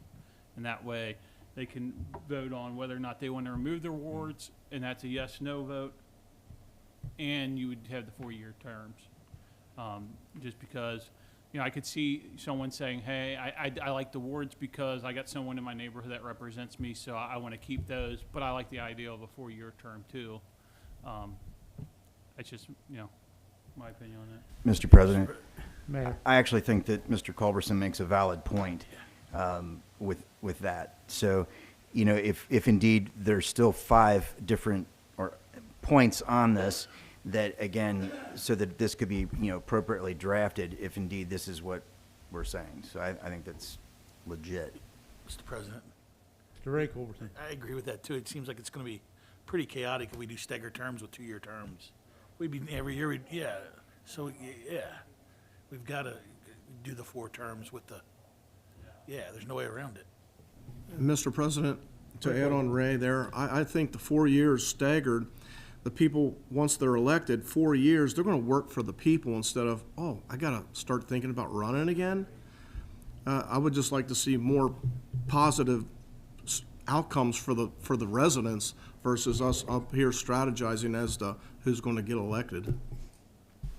And that way, they can vote on whether or not they want to remove their wards, and that's a yes/no vote. And you would have the 4-year terms, just because, I could see someone saying, "Hey, I like the wards because I got someone in my neighborhood that represents me, so I want to keep those." But I like the idea of a 4-year term too. It's just, my opinion on that. Mr. President, Mayor. I actually think that Mr. Culberson makes a valid point with that. So, if indeed there's still 5 different points on this, that again, so that this could be, appropriately drafted, if indeed this is what we're saying. So I think that's legit. Mr. President, Mr. Ray Culbertson. I agree with that too. It seems like it's going to be pretty chaotic if we do staggered terms with 2-year terms. We'd be every year, So, we've got to do the 4 terms with the, there's no way around it. Mr. President, to add on Ray there, I think the 4 years staggered, the people, once they're elected, 4 years, they're going to work for the people instead of, oh, I got to start thinking about running again. I would just like to see more positive outcomes for the residents versus us up here strategizing as to who's going to get elected.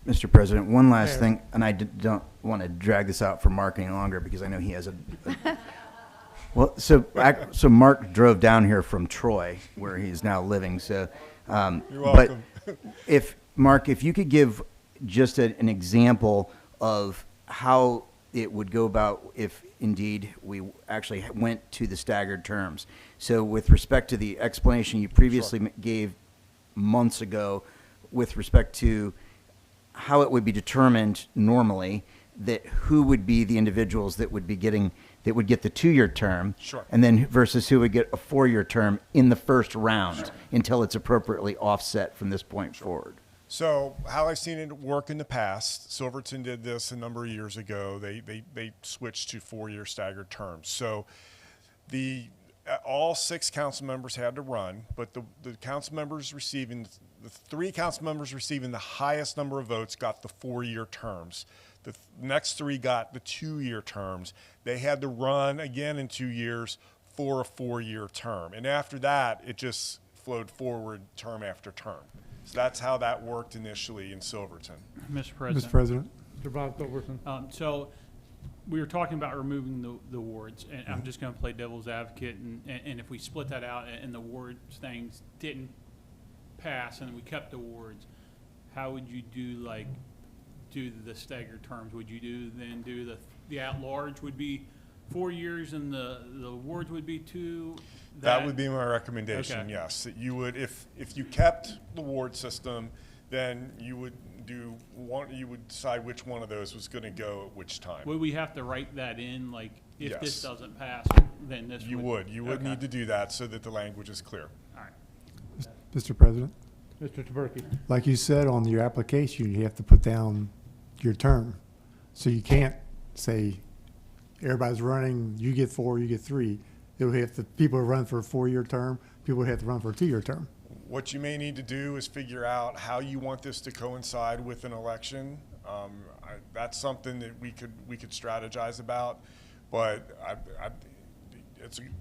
Mr. President, one last thing, and I don't want to drag this out for Mark any longer because I know he has a well, so Mark drove down here from Troy, where he's now living. So, You're welcome. But if you could give just an example of how it would go about if indeed we actually went to the staggered terms. So, with respect to the explanation you previously gave months ago, with respect to how it would be determined normally, that who would be the individuals that would get the 2-year term. Sure. And then versus who would get a 4-year term in the first round until it's appropriately offset from this point forward. So how I've seen it work in the past, Silverton did this a number of years ago. They switched to 4-year staggered terms. So all 6 council members had to run, but the council members receiving, the 3 council members receiving the highest number of votes got the 4-year terms. The next 3 got the 2-year terms. They had to run again in 2 years for a 4-year term. And after that, it just flowed forward term after term. So that's how that worked initially in Silverton. Mr. President. Mr. President. Mr. Bob Culbertson. So we were talking about removing the wards, and I'm just going to play devil's advocate, and if we split that out and the wards things didn't pass and we kept the wards, how would you do the staggered terms? Would you do the at-large would be 4 years and the wards would be 2? That would be my recommendation, Okay. yes. That you would, if you kept the ward system, then you would decide which one of those was going to go at which time. Would we have to write that in, if Yes. this doesn't pass, then this You would? would Okay. need to do that so that the language is clear. All right. Mr. President. Mr. Taberky. Like you said on your application, you have to put down your term. So you can't say, everybody's running, you get 4, you get 3. It would have to, people who run for a 4-year term, people would have to run for a 2-year term. What you may need to do is figure out how you want this to coincide with an election. That's something that we could strategize about, but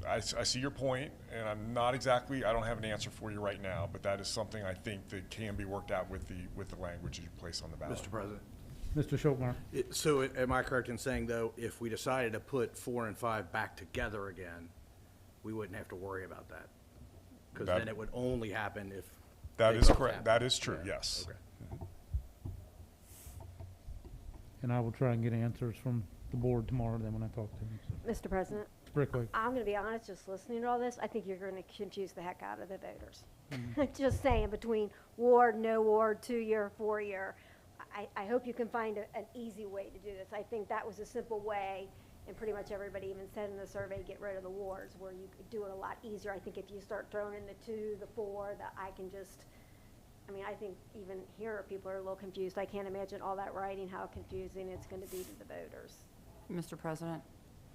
I see your point, and I don't have an answer for you right now, but that is something I think that can be worked out with the language you place on the ballot. Mr. President. Mr. Schultmeier. So am I correct in saying, though, if we decided to put 4 and 5 back together again, we wouldn't have to worry about that? Because then it would only happen if. That they is both correct. happen. That is true, yes. Okay. And I will try and get answers from the board tomorrow then when I talk to him. Mr. President, Brickwick. I'm going to be honest, just listening to all this, I think you're going to confuse the heck out of the voters. Just saying, between ward, no ward, 2-year, 4-year, I hope you can find an easy way to do this. I think that was a simple way, and pretty much everybody even said in the survey, get rid of the wards, where you could do it a lot easier. I think if you start throwing in the 2, the 4, I think even here people are a little confused. I can't imagine all that writing, how confusing it's going to be to the voters. Mr. President.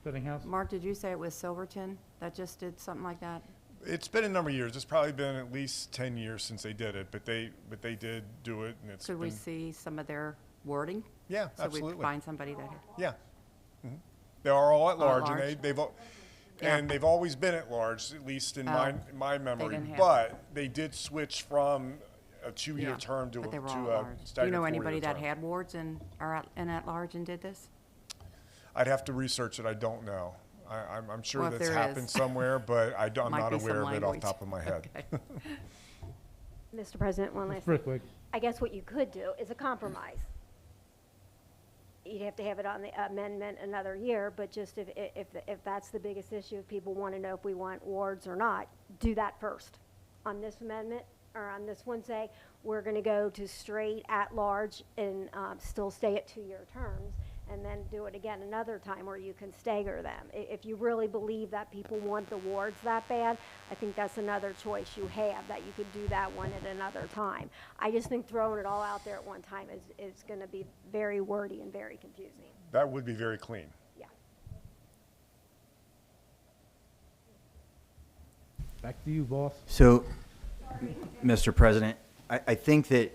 Sitting House. Mark, did you say it was Silverton that just did something like that? It's been a number of years. It's probably been at least 10 years since they did it, but they did do it, and it's Could we been- see some of their wording? Yeah, So we absolutely. find somebody that had. Yeah. They are all at All at large, and large? they've Yeah. always been at large, at least in my memory. didn't have- But they did switch from a 2-year Yeah, term to but they a were all at to a large. Do you staggered know 4-year anybody that term. had wards and at large and did this? I'd have to research it. I don't know. I'm sure Well, if that's there happened is. somewhere, but I'm Might not be some aware of it off the language. top of my head. Okay. Mr. President, one last thing. Brickwick. I guess what you could do is a compromise. You'd have to have it on the amendment another year, but just if that's the biggest issue, if people want to know if we want wards or not, do that first. On this amendment, or on this one, say, we're going to go to straight at-large and still stay at 2-year terms, and then do it again another time where you can stagger them. If you really believe that people want the wards that bad, I think that's another choice you have, that you could do that one at another time. I just think throwing it all out there at one time is going to be very wordy and very confusing. That would be very clean. Yeah. Back to you, boss. So, Mr. President, I think that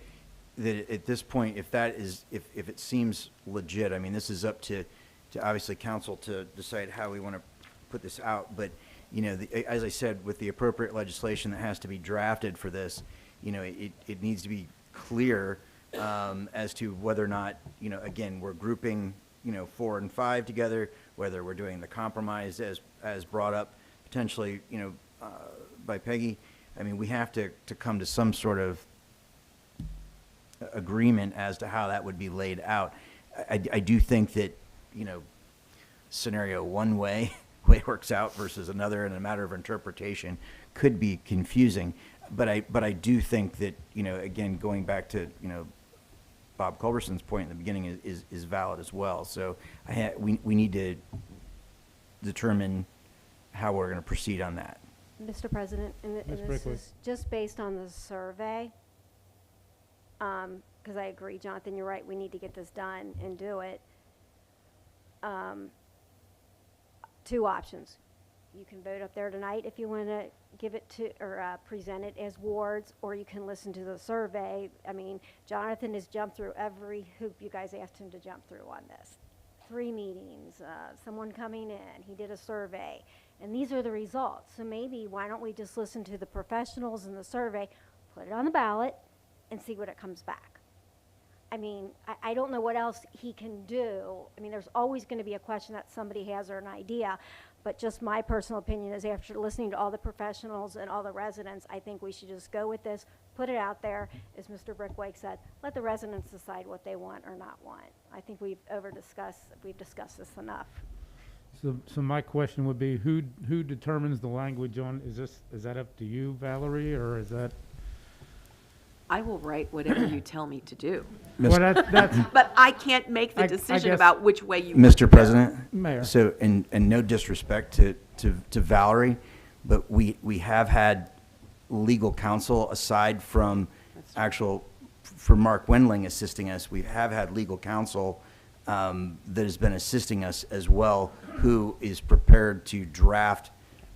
at this point, if it seems legit, I mean, this is up to obviously council to decide how we want to put this out. But, you know, as I said, with the appropriate legislation that has to be drafted for this, you know, it needs to be clear as to whether or not, you know, again, we're grouping, you know, 4 and 5 together, whether we're doing the compromise as brought up potentially, you know, by Peggy. I mean, we have to come to some sort of agreement as to how that would be laid out. I do think that, you know, scenario one way it works out versus another in a matter of interpretation could be confusing. But I do think that, you know, again, going back to, you know, Bob Culberson's point in the beginning is valid as well. So we need to determine how we're going to proceed on that. Mr. President, and Ms. this Brickley. is just based on the survey, because I agree, Jonathan, you're right, we need to get this done and do it. Two options. You can vote up there tonight if you want to give it to, or present it as wards, or you can listen to the survey. I mean, Jonathan has jumped through every hoop you guys asked him to jump through on this. 3 meetings, someone coming in, he did a survey, and these are the results. So maybe why don't we just listen to the professionals in the survey, put it on the ballot, and see what it comes back. I mean, I don't know what else he can do. I mean, there's always going to be a question that somebody has or an idea, but just my personal opinion is after listening to all the professionals and all the residents, I think we should just go with this, put it out there, as Mr. Brickwake said, let the residents decide what they want or not want. I think we've discussed this enough. So my question would be, who determines the language on, is that up to you, Valerie, or is that? I will write whatever you tell me to do. Well, that's, But I can't make the I decision guess- about which way you want to Mr. go. President? Mayor. So, and no disrespect to Valerie, but we have had legal counsel aside from for Mark Wendling assisting us. We have had legal counsel that has been assisting us as well, who is prepared to draft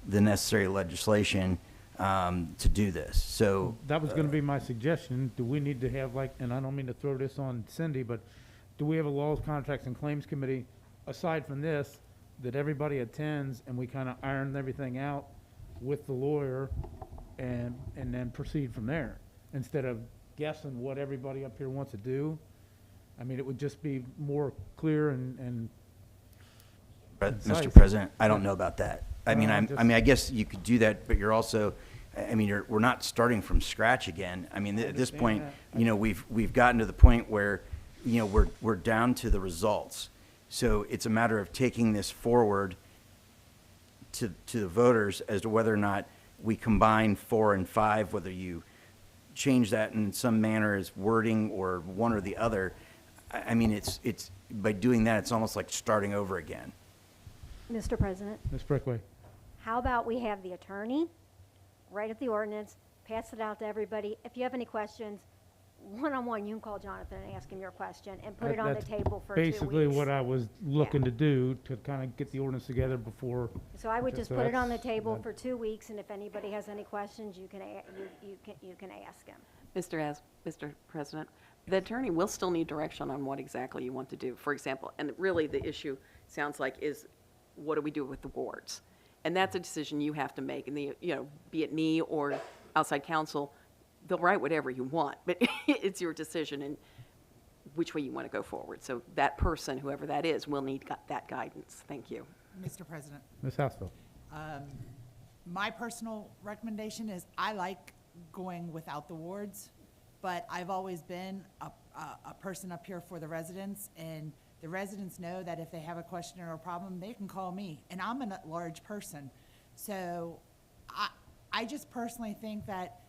the necessary legislation to do this. So that was going to be my suggestion. Do we need to have and I don't mean to throw this on Cindy, but do we have a laws, contracts, and claims committee, aside from this, that everybody attends and we kind of iron everything out with the lawyer and then proceed from there, instead of guessing what everybody up here wants to do? I mean, it would just be more clear and Mr. President, I don't know about that. I mean, Well, I guess you could do that, but you're also, I mean, we're not starting from scratch again. I mean, at this point, we've gotten to the point where, we're down to the results. So it's a matter of taking this forward to the voters as to whether or not we combine 4 and 5, whether you change that in some manner as wording or one or the other. I mean, it's by doing that, it's almost like starting over again. Mr. President, Ms. Brickway. how about we have the attorney write up the ordinance, pass it out to everybody. If you have any questions, one-on-one, you can call Jonathan and ask him your question, and put it on the That's table for 2 weeks. basically what I was looking to do, to kind of get the ordinance together before. So I would just so put it on the that's- table that- for 2 weeks, and if anybody has any questions, you can ask him. Mr. President, the attorney will still need direction on what exactly you want to do. For example, and really the issue sounds like is, what do we do with the wards? And that's a decision you have to make. And be it me or outside counsel, they'll write whatever you want, but it's your decision and which way you want to go forward. So that person, whoever that is, will need that guidance. Thank you. Mr. President, Ms. Houseville. my personal recommendation is I like going without the wards, but I've always been a person up here for the residents, and the residents know that if they have a question or a problem, they can call me, and I'm an at-large person. So I just personally think that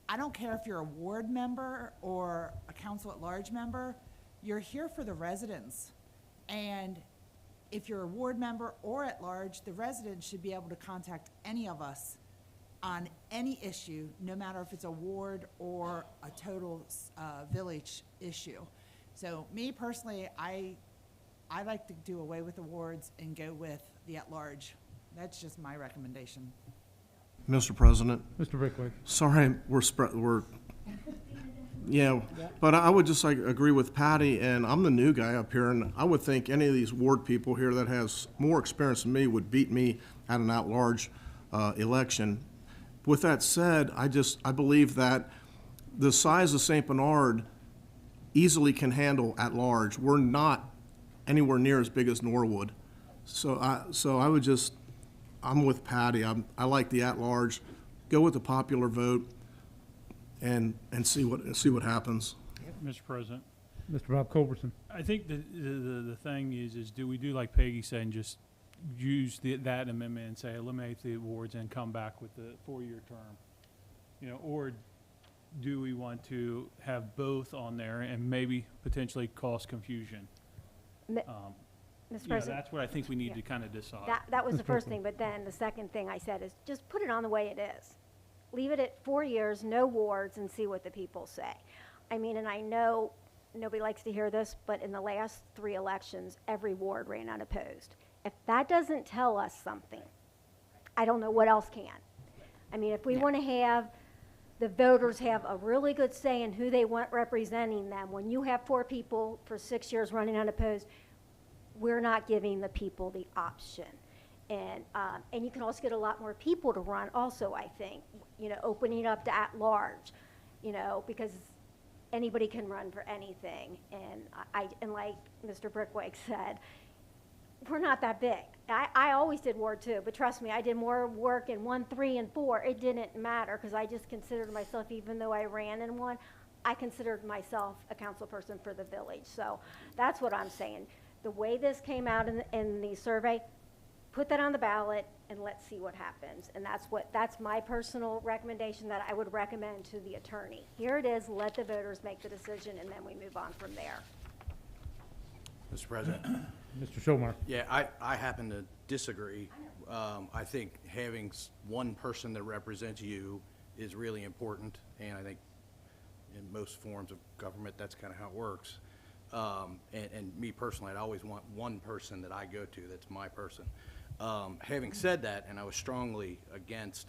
I don't care if you're a ward member or a council at-large member, you're here for the residents. And if you're a ward member or at-large, the residents should be able to contact any of us on any issue, no matter if it's a ward or a total village issue. So me personally, I like to do away with the wards and go with the at-large. That's just my recommendation. Mr. President, Mr. Brickway. sorry, yeah, but I would just agree with Patty, and I'm the new guy up here, and I would think any of these ward people here that has more experience than me would beat me at an at-large election. With that said, I believe that the size of St. Bernard easily can handle at-large. We're not anywhere near as big as Norwood. So I'm with Patty. I like the at-large. Go with the popular vote and see what happens. Mr. President, Mr. Bob Culberson. I think the thing is do we do like Peggy said and just use that amendment and say eliminate the awards and come back with the 4-year term? Or do we want to have both on there and maybe potentially cause confusion? Mi- Um, Mr. Yeah, President, that's what I think we need Yeah. to kind of decide. that was the first thing, but then the second thing I said is just put it on the way it is. Leave it at 4 years, no wards, and see what the people say. I mean, and I know nobody likes to hear this, but in the last 3 elections, every ward ran unopposed. If that doesn't tell us something, I don't know what else can. I mean, if we want to have the voters have a really good say in who they want representing them, when you have 4 people for 6 years running unopposed, we're not giving the people the option. And you can also get a lot more people to run also, I think, opening up to at-large, because anybody can run for anything. And like Mr. Brickwake said, we're not that big. I always did Ward 2, but trust me, I did more work in 1, 3, and 4. It didn't matter because I just considered myself, even though I ran in 1, I considered myself a council person for the village. So that's what I'm saying. The way this came out in the survey, put that on the ballot and let's see what happens. And that's my personal recommendation that I would recommend to the attorney. Here it is, let the voters make the decision and then we move on from there. Mr. President. Mr. Schulmeyer. Yeah, I happen to disagree. I think having one person that represents you is really important, and I think in most forms of government, that's kind of how it works. And me personally, I'd always want one person that I go to that's my person. Having said that, and I was strongly against,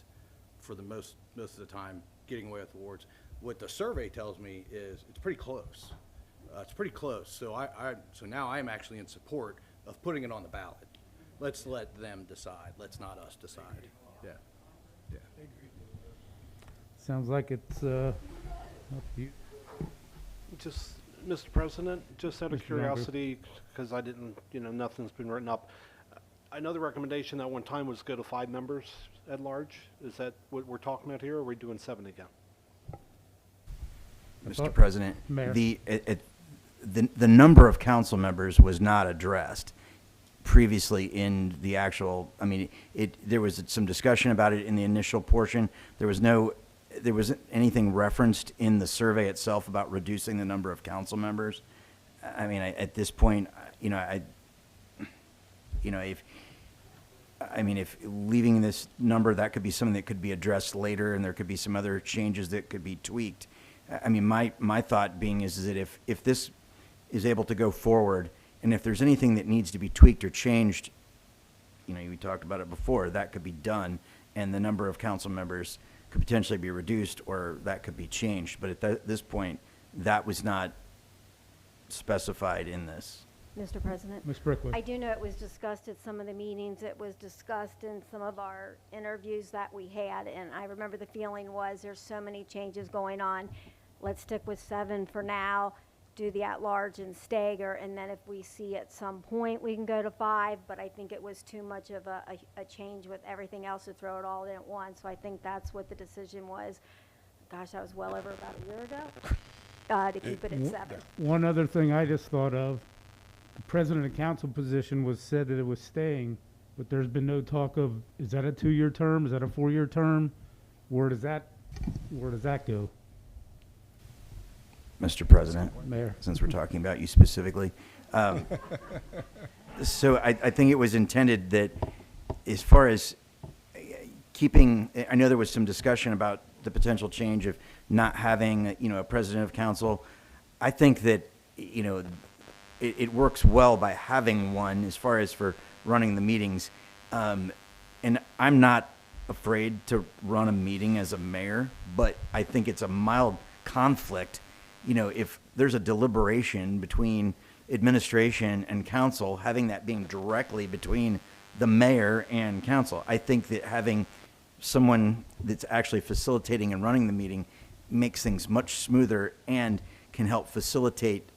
for the most of the time, getting away with awards, what the survey tells me is it's pretty close. It's pretty close. So so now I'm actually in support of putting it on the ballot. Let's let them decide. Let's not us decide. Yeah. Yeah. Sounds like it's up to you. Just, Mr. President, just out of Mr. Younger. curiosity, because I didn't, nothing's been written up. I know the recommendation at one time was go to 5 members at large. Is that what we're talking about here, or are we doing 7 again? Mr. President, Mayor. the number of council members was not addressed previously in the actual, there was some discussion about it in the initial portion. There wasn't anything referenced in the survey itself about reducing the number of council members. At this point, if leaving this number, that could be something that could be addressed later, and there could be some other changes that could be tweaked. My thought being is that if this is able to go forward, and if there's anything that needs to be tweaked or changed, we talked about it before, that could be done, and the number of council members could potentially be reduced, or that could be changed. But at this point, that was not specified in this. Mr. President? Ms. Brickway. I do know it was discussed at some of the meetings. It was discussed in some of our interviews that we had, and I remember the feeling was there's so many changes going on. Let's stick with 7 for now, do the at-large and stagger, and then if we see at some point we can go to 5, but I think it was too much of a change with everything else to throw it all in at once, so I think that's what the decision was. Gosh, that was well over about a year ago, to keep it at 7. One other thing I just thought of, the president of council position was said that it was staying, but there's been no talk of, is that a 2-year term? Is that a 4-year term? Where does that go? Mr. President, Mayor. since we're talking about you specifically. So I think it was intended that as far as keeping, I know there was some discussion about the potential change of not having, a president of council. I think that, it works well by having one as far as for running the meetings. And I'm not afraid to run a meeting as a mayor, but I think it's a mild conflict. If there's a deliberation between administration and council, having that being directly between the mayor and council, I think that having someone that's actually facilitating and running the meeting makes things much smoother and can help facilitate,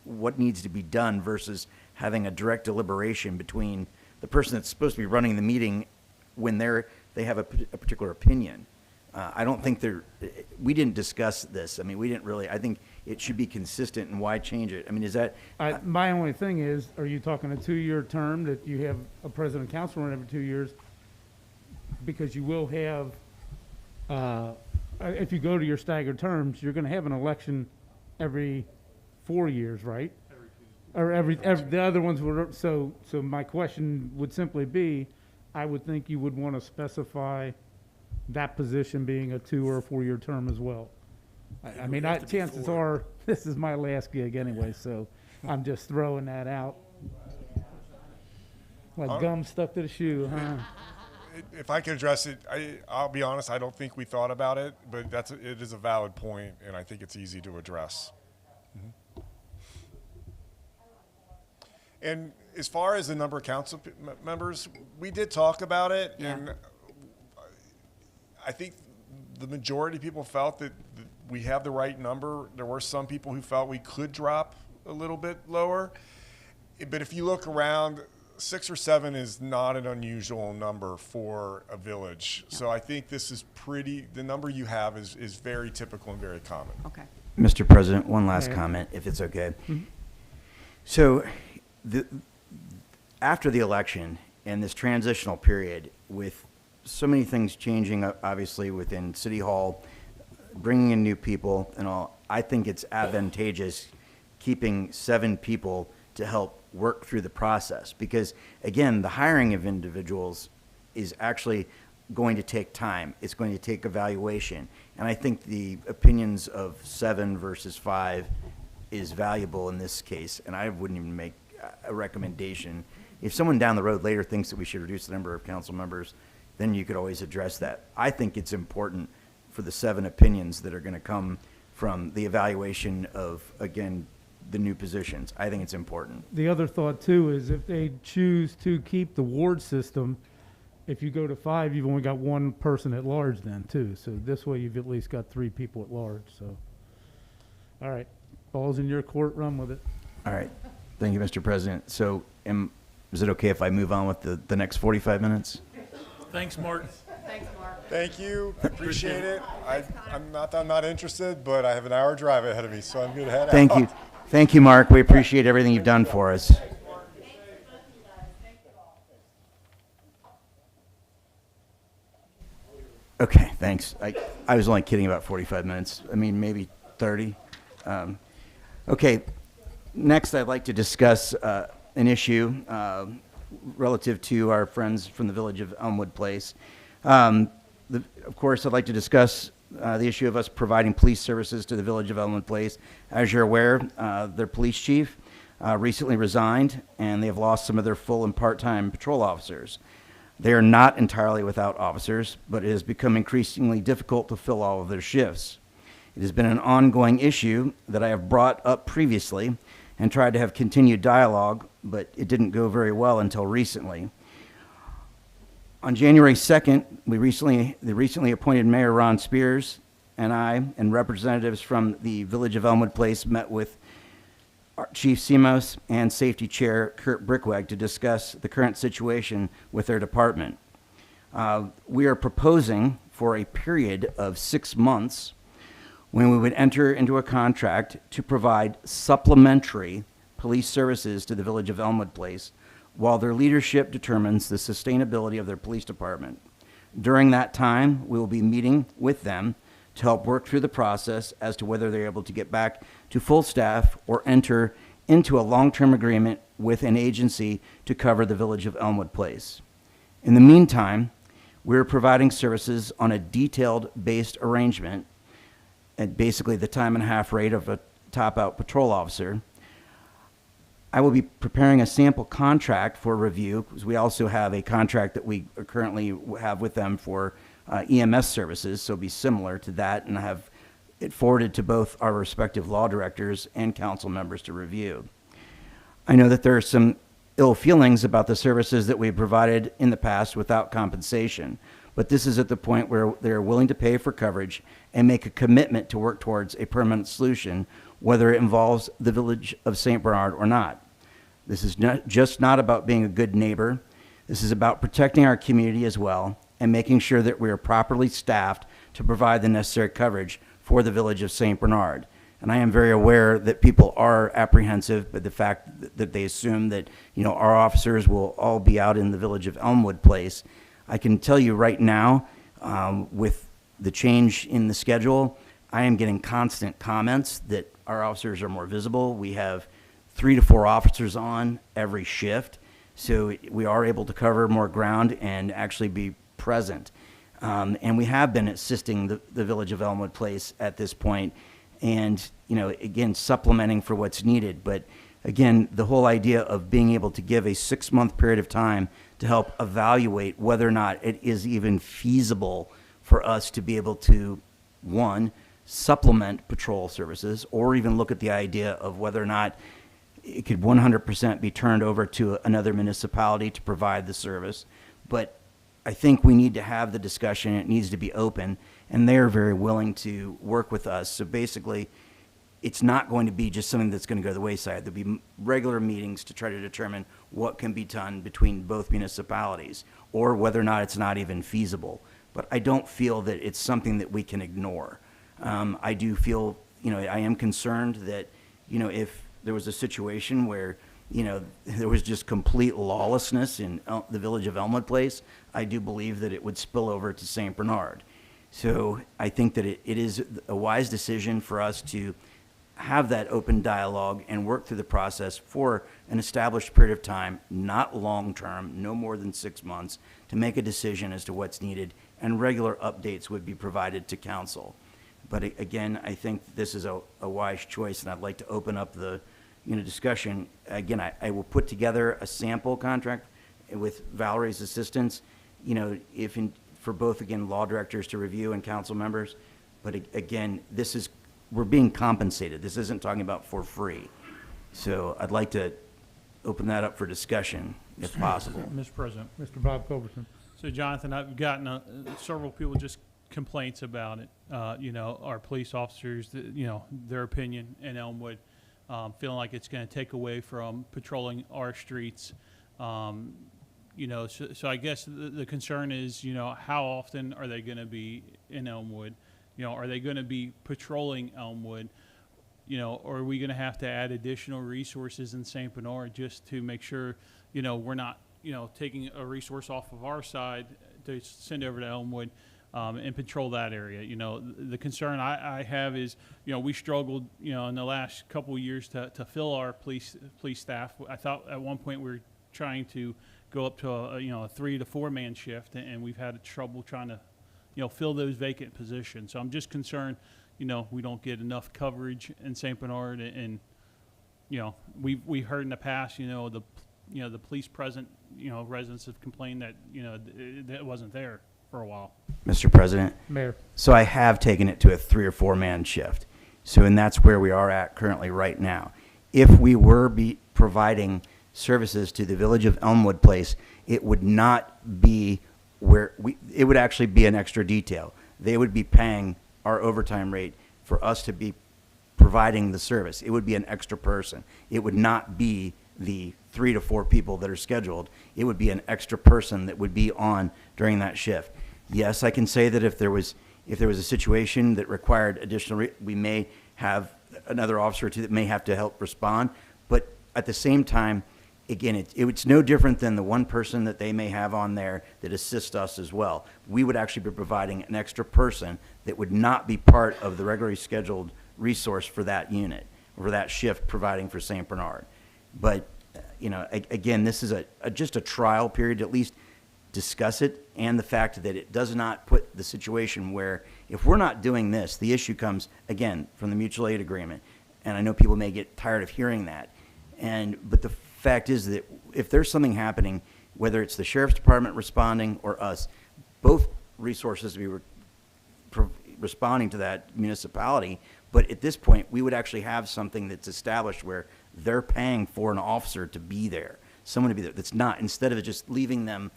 what needs to be done versus having a direct deliberation between the person that's supposed to be running the meeting when they have a particular opinion. I don't think we didn't discuss this. We didn't really, I think it should be consistent, and why change it? Is that? My only thing is, are you talking a 2-year term that you have a president of council run every 2 years? Because you will have, if you go to your staggered terms, you're gonna have an election every 4 years, right? Or every, the other ones were, so my question would simply be, I would think you would want to specify that position being a 2 or a 4 year term as well. I mean, chances are, this is my last gig anyway, so I'm just throwing that out. Like gum stuck to the shoe, huh? If I could address it, I'll be honest, I don't think we thought about it, but it is a valid point, and I think it's easy to address. And as far as the number of council members, we did talk about it, and I think the majority of people felt that we have the right number. There were some people who felt we could drop a little bit lower. But if you look around, 6 or 7 is not an unusual number for a village. So I think this is the number you have is very typical and very common. Okay. Mr. President, one last comment, if it's okay. So after the election and this transitional period, with so many things changing, obviously, within City Hall, bringing in new people and all, I think it's advantageous keeping 7 people to help work through the process. Because, again, the hiring of individuals is actually going to take time. It's going to take evaluation. And I think the opinions of 7 versus 5 is valuable in this case. And I wouldn't even make a recommendation. If someone down the road later thinks that we should reduce the number of council members, then you could always address that. I think it's important for the 7 opinions that are going to come from the evaluation of, again, the new positions. I think it's important. The other thought too is if they choose to keep the ward system, if you go to 5, you've only got 1 person at large then too. So this way you've at least got 3 people at large. So, all right, ball's in your court, run with it. All right. Thank you, Mr. President. So is it okay if I move on with the next 45 minutes? Thanks, Mark. Thanks, Mark. Thank you. I appreciate it. I'm not interested, but I have an hour drive ahead of me, so I'm going to head out. Thank you. Thank you, Mark. We appreciate everything you've done for us. Okay, thanks. I was only kidding about 45 minutes. I mean, maybe 30. Okay, next I'd like to discuss an issue relative to our friends from the village of Elmwood Place. Of course, I'd like to discuss the issue of us providing police services to the village of Elmwood Place. As you're aware, their police chief recently resigned, and they have lost some of their full and part-time patrol officers. They are not entirely without officers, but it has become increasingly difficult to fill all of their shifts. It has been an ongoing issue that I have brought up previously and tried to have continued dialogue, but it didn't go very well until recently. On January 2nd, the recently appointed Mayor Ron Spears and I and representatives from the Village of Elmwood Place met with Chief Simos and Safety Chair Kurt Brickweg to discuss the current situation with their department. We are proposing for a period of 6 months when we would enter into a contract to provide supplementary police services to the Village of Elmwood Place while their leadership determines the sustainability of their police department. During that time, we will be meeting with them to help work through the process as to whether they're able to get back to full staff or enter into a long-term agreement with an agency to cover the Village of Elmwood Place. In the meantime, we're providing services on a detailed-based arrangement at basically the time and a half rate of a top-out patrol officer. I will be preparing a sample contract for review, because we also have a contract that we currently have with them for EMS services, so it'll be similar to that, and I have it forwarded to both our respective law directors and council members to review. I know that there are some ill feelings about the services that we've provided in the past without compensation, but this is at the point where they're willing to pay for coverage and make a commitment to work towards a permanent solution, whether it involves the Village of St. Bernard or not. This is not about being a good neighbor. This is about protecting our community as well and making sure that we are properly staffed to provide the necessary coverage for the Village of St. Bernard. And I am very aware that people are apprehensive, but the fact that they assume that, our officers will all be out in the Village of Elmwood Place. I can tell you right now, with the change in the schedule, I am getting constant comments that our officers are more visible. We have 3 to 4 officers on every shift, so we are able to cover more ground and actually be present. And we have been assisting the Village of Elmwood Place at this point, and, you know, again, supplementing for what's needed. But again, the whole idea of being able to give a 6-month period of time to help evaluate whether or not it is even feasible for us to be able to, one, supplement patrol services, or even look at the idea of whether or not it could 100% be turned over to another municipality to provide the service. But I think we need to have the discussion. It needs to be open, and they're very willing to work with us. So basically, it's not going to be just something that's going to go to the wayside. There'll be regular meetings to try to determine what can be done between both municipalities, or whether or not it's not even feasible. But I don't feel that it's something that we can ignore. I do feel, you know, I am concerned that, you know, if there was a situation where, you know, there was just complete lawlessness in the Village of Elmwood Place, I do believe that it would spill over to St. Bernard. So I think that it is a wise decision for us to have that open dialogue and work through the process for an established period of time, not long-term, no more than 6 months, to make a decision as to what's needed, and regular updates would be provided to council. But again, I think this is a wise choice, and I'd like to open up the, you know, discussion. Again, I will put together a sample contract with Valerie's assistance, you know, for both, again, law directors to review and council members. But again, we're being compensated. This isn't talking about for free. So I'd like to open that up for discussion, if possible. Mr. President. Mr. Bob Culbertson. So Jonathan, I've gotten several people just complaints about it. You know, our police officers, you know, their opinion in Elmwood, feeling like it's going to take away from patrolling our streets. You know, so I guess the concern is, you know, how often are they going to be in Elmwood? You know, are they going to be patrolling Elmwood? You know, or are we going to have to add additional resources in St. Bernard just to make sure, you know, we're not, you know, taking a resource off of our side to send over to Elmwood and patrol that area? You know, the concern I have is, you know, we struggled, you know, in the last couple of years to fill our police staff. I thought at one point we were trying to go up to a 3 to 4 man shift, and we've had trouble trying to, you know, fill those vacant positions. So I'm just concerned, you know, we don't get enough coverage in St. Bernard, and you know, we heard in the past, you know, the police present, you know, residents have complained that, you know, that wasn't there for a while. Mr. President. Mayor. So I have taken it to a 3 or 4 man shift. So, and that's where we are at currently right now. If we were providing services to the Village of Elmwood Place, it would not be it would actually be an extra detail. They would be paying our overtime rate for us to be providing the service. It would be an extra person. It would not be the 3 to 4 people that are scheduled. It would be an extra person that would be on during that shift. Yes, I can say that if there was a situation that required additional, we may have another officer or two that may have to help respond. But at the same time, again, it's no different than the one person that they may have on there that assists us as well. We would actually be providing an extra person that would not be part of the regularly scheduled resource for that unit, or that shift providing for St. Bernard. But, you know, again, this is just a trial period to at least discuss it, and the fact that it does not put the situation where if we're not doing this, the issue comes, again, from the mutual aid agreement. And I know people may get tired of hearing that. But the fact is that if there's something happening, whether it's the sheriff's department responding or us, both resources be responding to that municipality. But at this point, we would actually have something that's established where they're paying for an officer to be there, someone to be there that's not, instead of just leaving them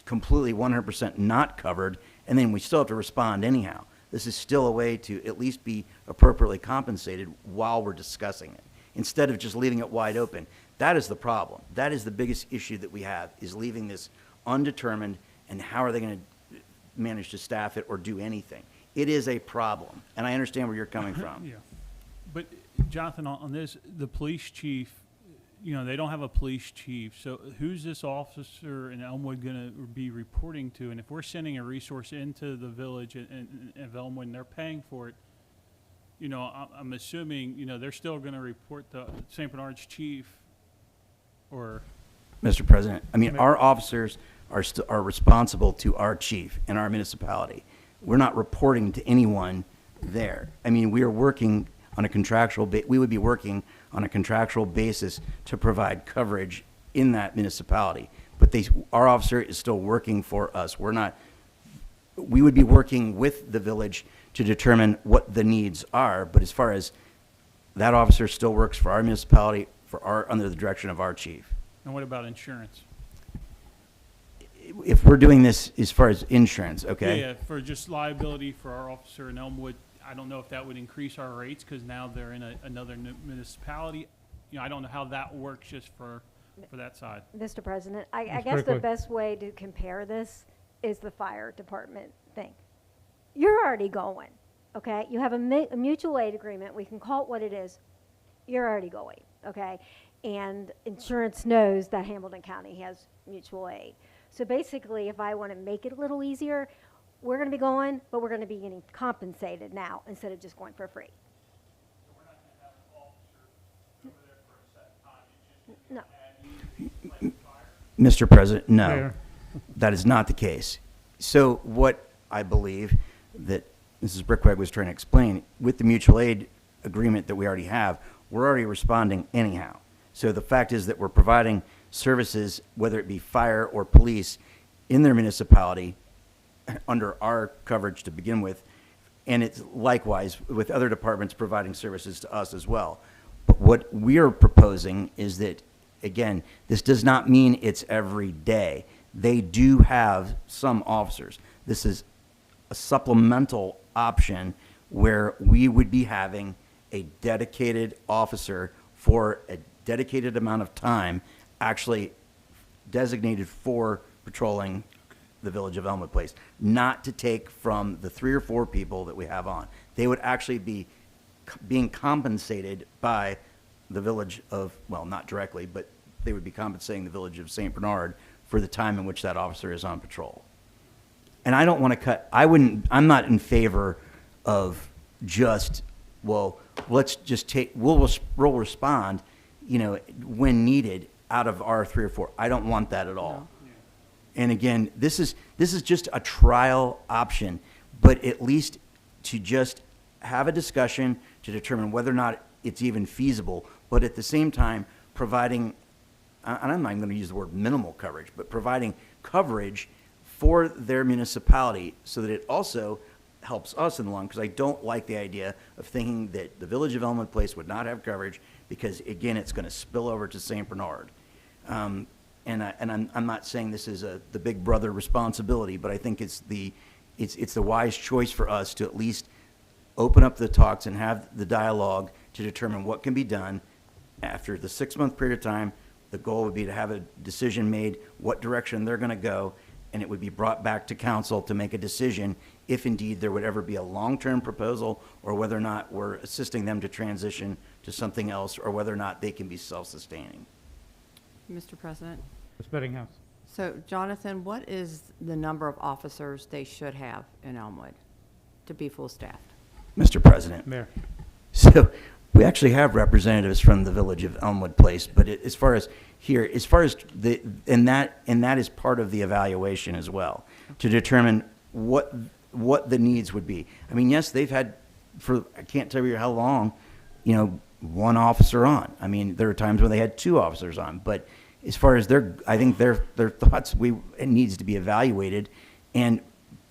completely 100% not covered, and then we still have to respond anyhow. This is still a way to at least be appropriately compensated while we're discussing it, instead of just leaving it wide open. That is the problem. That is the biggest issue that we have, is leaving this undetermined, and how are they going to manage to staff it or do anything. It is a problem, and I understand where you're coming from. Yeah. But Jonathan, on this, the police chief, they don't have a police chief. So who's this officer in Elmwood going to be reporting to? And if we're sending a resource into the village of Elmwood and they're paying for it, I'm assuming, they're still going to report the St. Bernard's chief or. Mr. President, I mean, our officers are responsible to our chief in our municipality. We're not reporting to anyone there. I mean, we are working on a contractual, we would be working on a contractual basis to provide coverage in that municipality. But our officer is still working for us. We would be working with the village to determine what the needs are. But as far as that officer still works for our municipality, under the direction of our chief. And what about insurance? If we're doing this as far as insurance, okay? Yeah, for just liability for our officer in Elmwood, I don't know if that would increase our rates because now they're in another municipality. I don't know how that works just for that side. Mr. President, I Ms. guess the Quickly. best way to compare this is the fire department thing. You're already going, okay? You have a mutual aid agreement. We can call it what it is. You're already going, okay? And insurance knows that Hamilton County has mutual aid. So basically, if I want to make it a little easier, we're going to be going, but we're going to be getting compensated now instead of just going for free. No. Mr. President, no, Mayor. that is not the case. So what I believe that Mrs. Brickwag was trying to explain, with the mutual aid agreement that we already have, we're already responding anyhow. So the fact is that we're providing services, whether it be fire or police, in their municipality under our coverage to begin with, and it's likewise with other departments providing services to us as well. But what we are proposing is that, again, this does not mean it's every day. They do have some officers. This is a supplemental option where we would be having a dedicated officer for a dedicated amount of time actually designated for patrolling the village of Elmwood Place, not to take from the 3 or 4 people that we have on. They would actually be being compensated by the village of, well, not directly, but they would be compensating the village of St. Bernard for the time in which that officer is on patrol. And I don't want to cut, I'm not in favor of just, well, let's just we'll respond, when needed out of our 3 or 4. I don't want that at all. No. And again, this is just a trial option, but at least to just have a discussion to determine whether or not it's even feasible, but at the same time providing, and I'm not even going to use the word minimal coverage, but providing coverage for their municipality so that it also helps us in the long, because I don't like the idea of thinking that the village of Elmwood Place would not have coverage because, again, it's going to spill over to St. Bernard. And I'm not saying this is the big brother responsibility, but I think it's the wise choice for us to at least open up the talks and have the dialogue to determine what can be done after the 6-month period of time. The goal would be to have a decision made, what direction they're going to go, and it would be brought back to council to make a decision if indeed there would ever be a long-term proposal or whether or not we're assisting them to transition to something else or whether or not they can be self-sustaining. Mr. President? Ms. Bettinghouse. So, Jonathan, what is the number of officers they should have in Elmwood to be full staffed? Mr. President. Mayor. So we actually have representatives from the village of Elmwood Place, but as far as and that is part of the evaluation as well, to determine what the needs would be. I mean, yes, they've had, I can't tell you how long, 1 officer on. I mean, there are times when they had 2 officers on, but as far as I think their thoughts, it needs to be evaluated.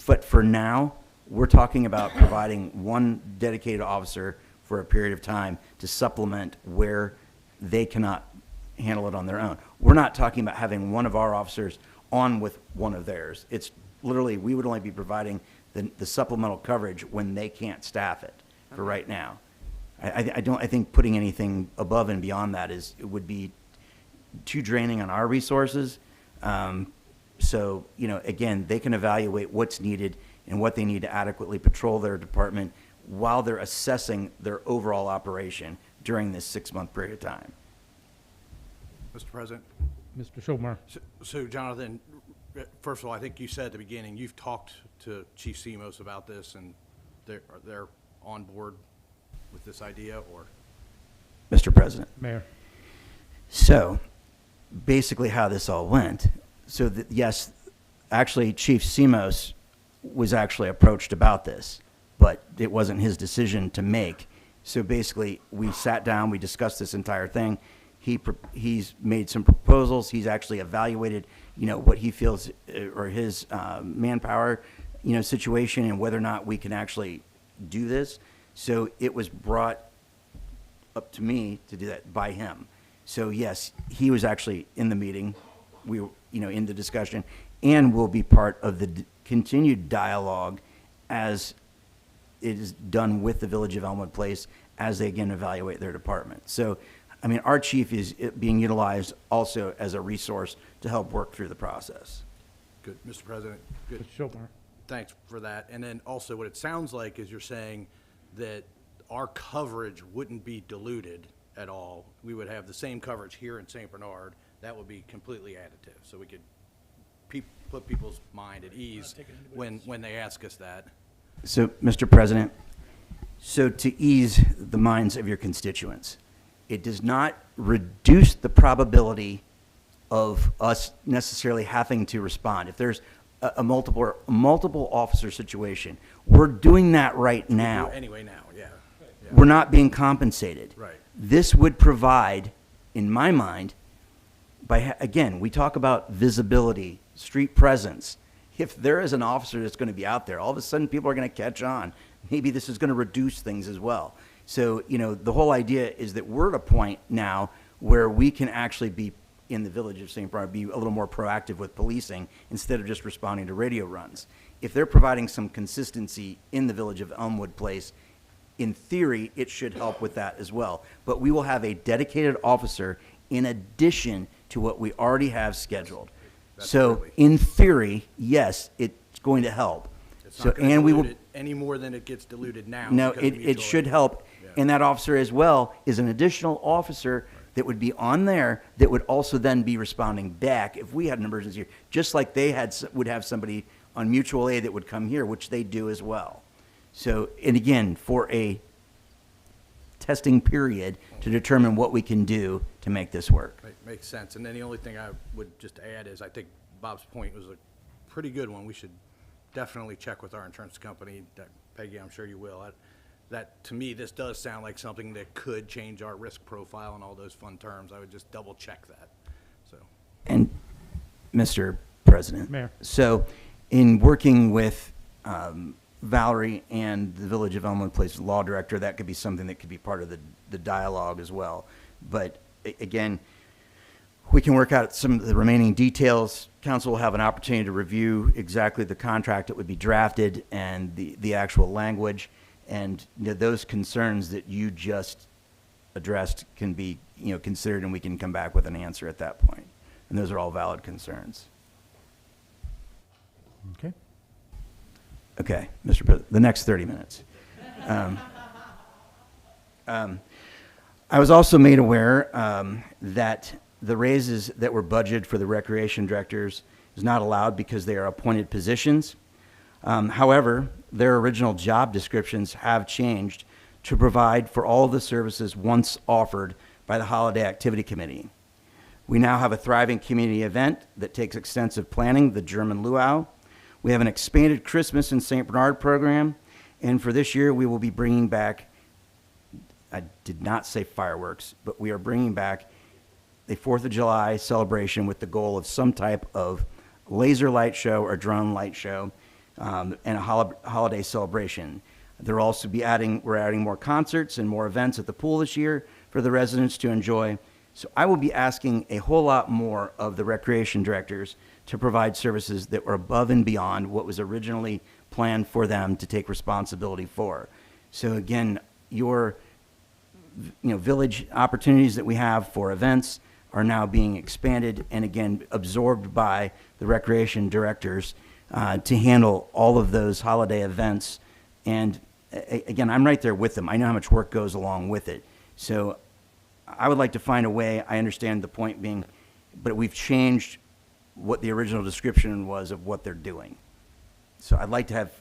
But for now, we're talking about providing 1 dedicated officer for a period of time to supplement where they cannot handle it on their own. We're not talking about having one of our officers on with one of theirs. It's literally, we would only be providing the supplemental coverage when they can't staff it for right now. I think putting anything above and beyond that it would be too draining on our resources. So, again, they can evaluate what's needed and what they need to adequately patrol their department while they're assessing their overall operation during this 6-month period of time. Mr. President. Mr. Schulmer. So Jonathan, first of all, I think you said at the beginning, you've talked to Chief Simos about this, and they're on board with this idea, or? Mr. President. Mayor. So, basically how this all went, so that, yes, actually Chief Simos was actually approached about this, but it wasn't his decision to make. So basically, we sat down, we discussed this entire thing. He's made some proposals. He's actually evaluated, what he feels or his manpower, situation and whether or not we can actually do this. So it was brought up to me to do that by him. So yes, he was actually in the meeting. We were, in the discussion, and will be part of the continued dialogue as it is done with the Village of Elmwood Place as they again evaluate their department. So, I mean, our chief is being utilized also as a resource to help work through the process. Good, Mr. President. Good. Mr. Schulmer. Thanks for that. And then also what it sounds like is you're saying that our coverage wouldn't be diluted at all. We would have the same coverage here in St. Bernard. That would be completely additive. So we could put people's mind at ease when they ask us that. So, Mr. President, so to ease the minds of your constituents, it does not reduce the probability of us necessarily having to respond. If there's a multiple officer situation, we're doing that right now. Anyway now, yeah. We're not being compensated. Right. This would provide, in my mind, again, we talk about visibility, street presence. If there is an officer that's going to be out there, all of a sudden people are going to catch on. Maybe this is going to reduce things as well. So, the whole idea is that we're at a point now where we can actually be in the Village of St. Bernard, be a little more proactive with policing instead of just responding to radio runs. If they're providing some consistency in the Village of Elmwood Place, in theory, it should help with that as well. But we will have a dedicated officer in addition to what we already have scheduled. So, in theory, yes, it's going to help. It's not going to dilute it any more than it gets diluted now. No, because of it mutual should aid. help. Yeah. And that officer as well is an additional officer that would be on there that would also then be responding back if we had an emergency, just like they would have somebody on mutual aid that would come here, which they do as well. So, and again, for a testing period to determine what we can do to make this work. Makes sense. And then the only thing I would just add is I think Bob's point was a pretty good one. We should definitely check with our insurance company. Peggy, I'm sure you will. That, to me, this does sound like something that could change our risk profile and all those fun terms. I would just double check that. So. And Mr. President. Mayor. So in working with Valerie and the Village of Elmwood Place law director, that could be something that could be part of the dialogue as well. But again, we can work out some of the remaining details. Council will have an opportunity to review exactly the contract that would be drafted and the actual language. And those concerns that you just addressed can be considered, and we can come back with an answer at that point. And those are all valid concerns. Okay. Okay, Mr. President, the next 30 minutes. I was also made aware that the raises that were budgeted for the recreation directors is not allowed because they are appointed positions. However, their original job descriptions have changed to provide for all the services once offered by the Holiday Activity Committee. We now have a thriving community event that takes extensive planning, the German Luau. We have an expanded Christmas in St. Bernard program, and for this year we will be bringing back, I did not say fireworks, but we are bringing back a 4th of July celebration with the goal of some type of laser light show or drone light show and a holiday celebration. We're adding more concerts and more events at the pool this year for the residents to enjoy. So I will be asking a whole lot more of the recreation directors to provide services that were above and beyond what was originally planned for them to take responsibility for. So again, your village opportunities that we have for events are now being expanded and again absorbed by the recreation directors to handle all of those holiday events. And again, I'm right there with them. I know how much work goes along with it. So I would like to find a way, I understand the point being, but we've changed what the original description was of what they're doing. So I'd like to have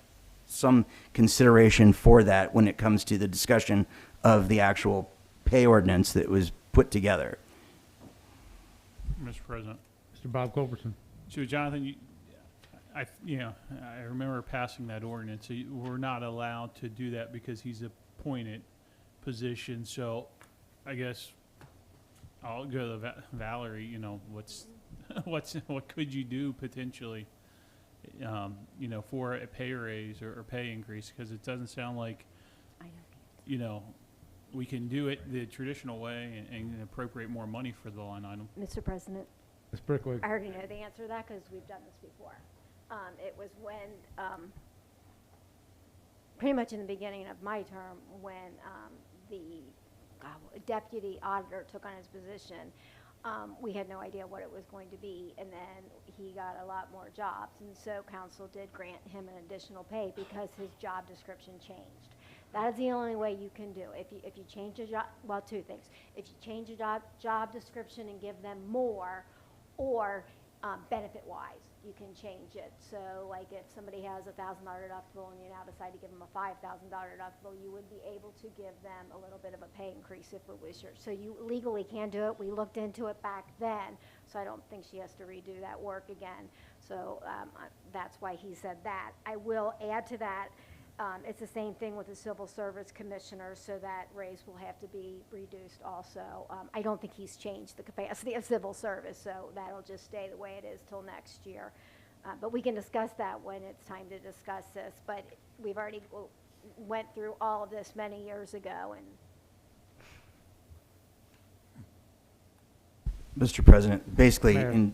some consideration for that when it comes to the discussion of the actual pay ordinance that was put together. Mr. President. Mr. Bob Culbertson. So Jonathan, I remember passing that ordinance. So we're not allowed to do that because he's appointed position. So I guess I'll go to Valerie. You know, what could you do potentially? For a pay raise or pay increase, because it doesn't sound like, we can do it the traditional way and appropriate more money for the line item. Mr. President, Ms. Brickwick. I already know the answer to that because we've done this before. It was when, pretty much in the beginning of my term, when the deputy auditor took on his position. We had no idea what it was going to be, and then he got a lot more jobs, and so council did grant him an additional pay because his job description changed. That is the only way you can do. If you change a job, well, two things. If you change a job description and give them more, or benefit-wise, you can change it. So, like, if somebody has a $1,000 deductible and you now decide to give them a $5,000 deductible, you would be able to give them a little bit of a pay increase if it was yours. So you legally can do it. We looked into it back then, so I don't think she has to redo that work again. So that's why he said that. I will add to that, it's the same thing with the civil service commissioner, so that raise will have to be reduced also. I don't think he's changed the capacity of civil service, so that'll just stay the way it is till next year. But we can discuss that when it's time to discuss this. But we've already went through all of this many years ago. And Mr. President, basically, Mayor. in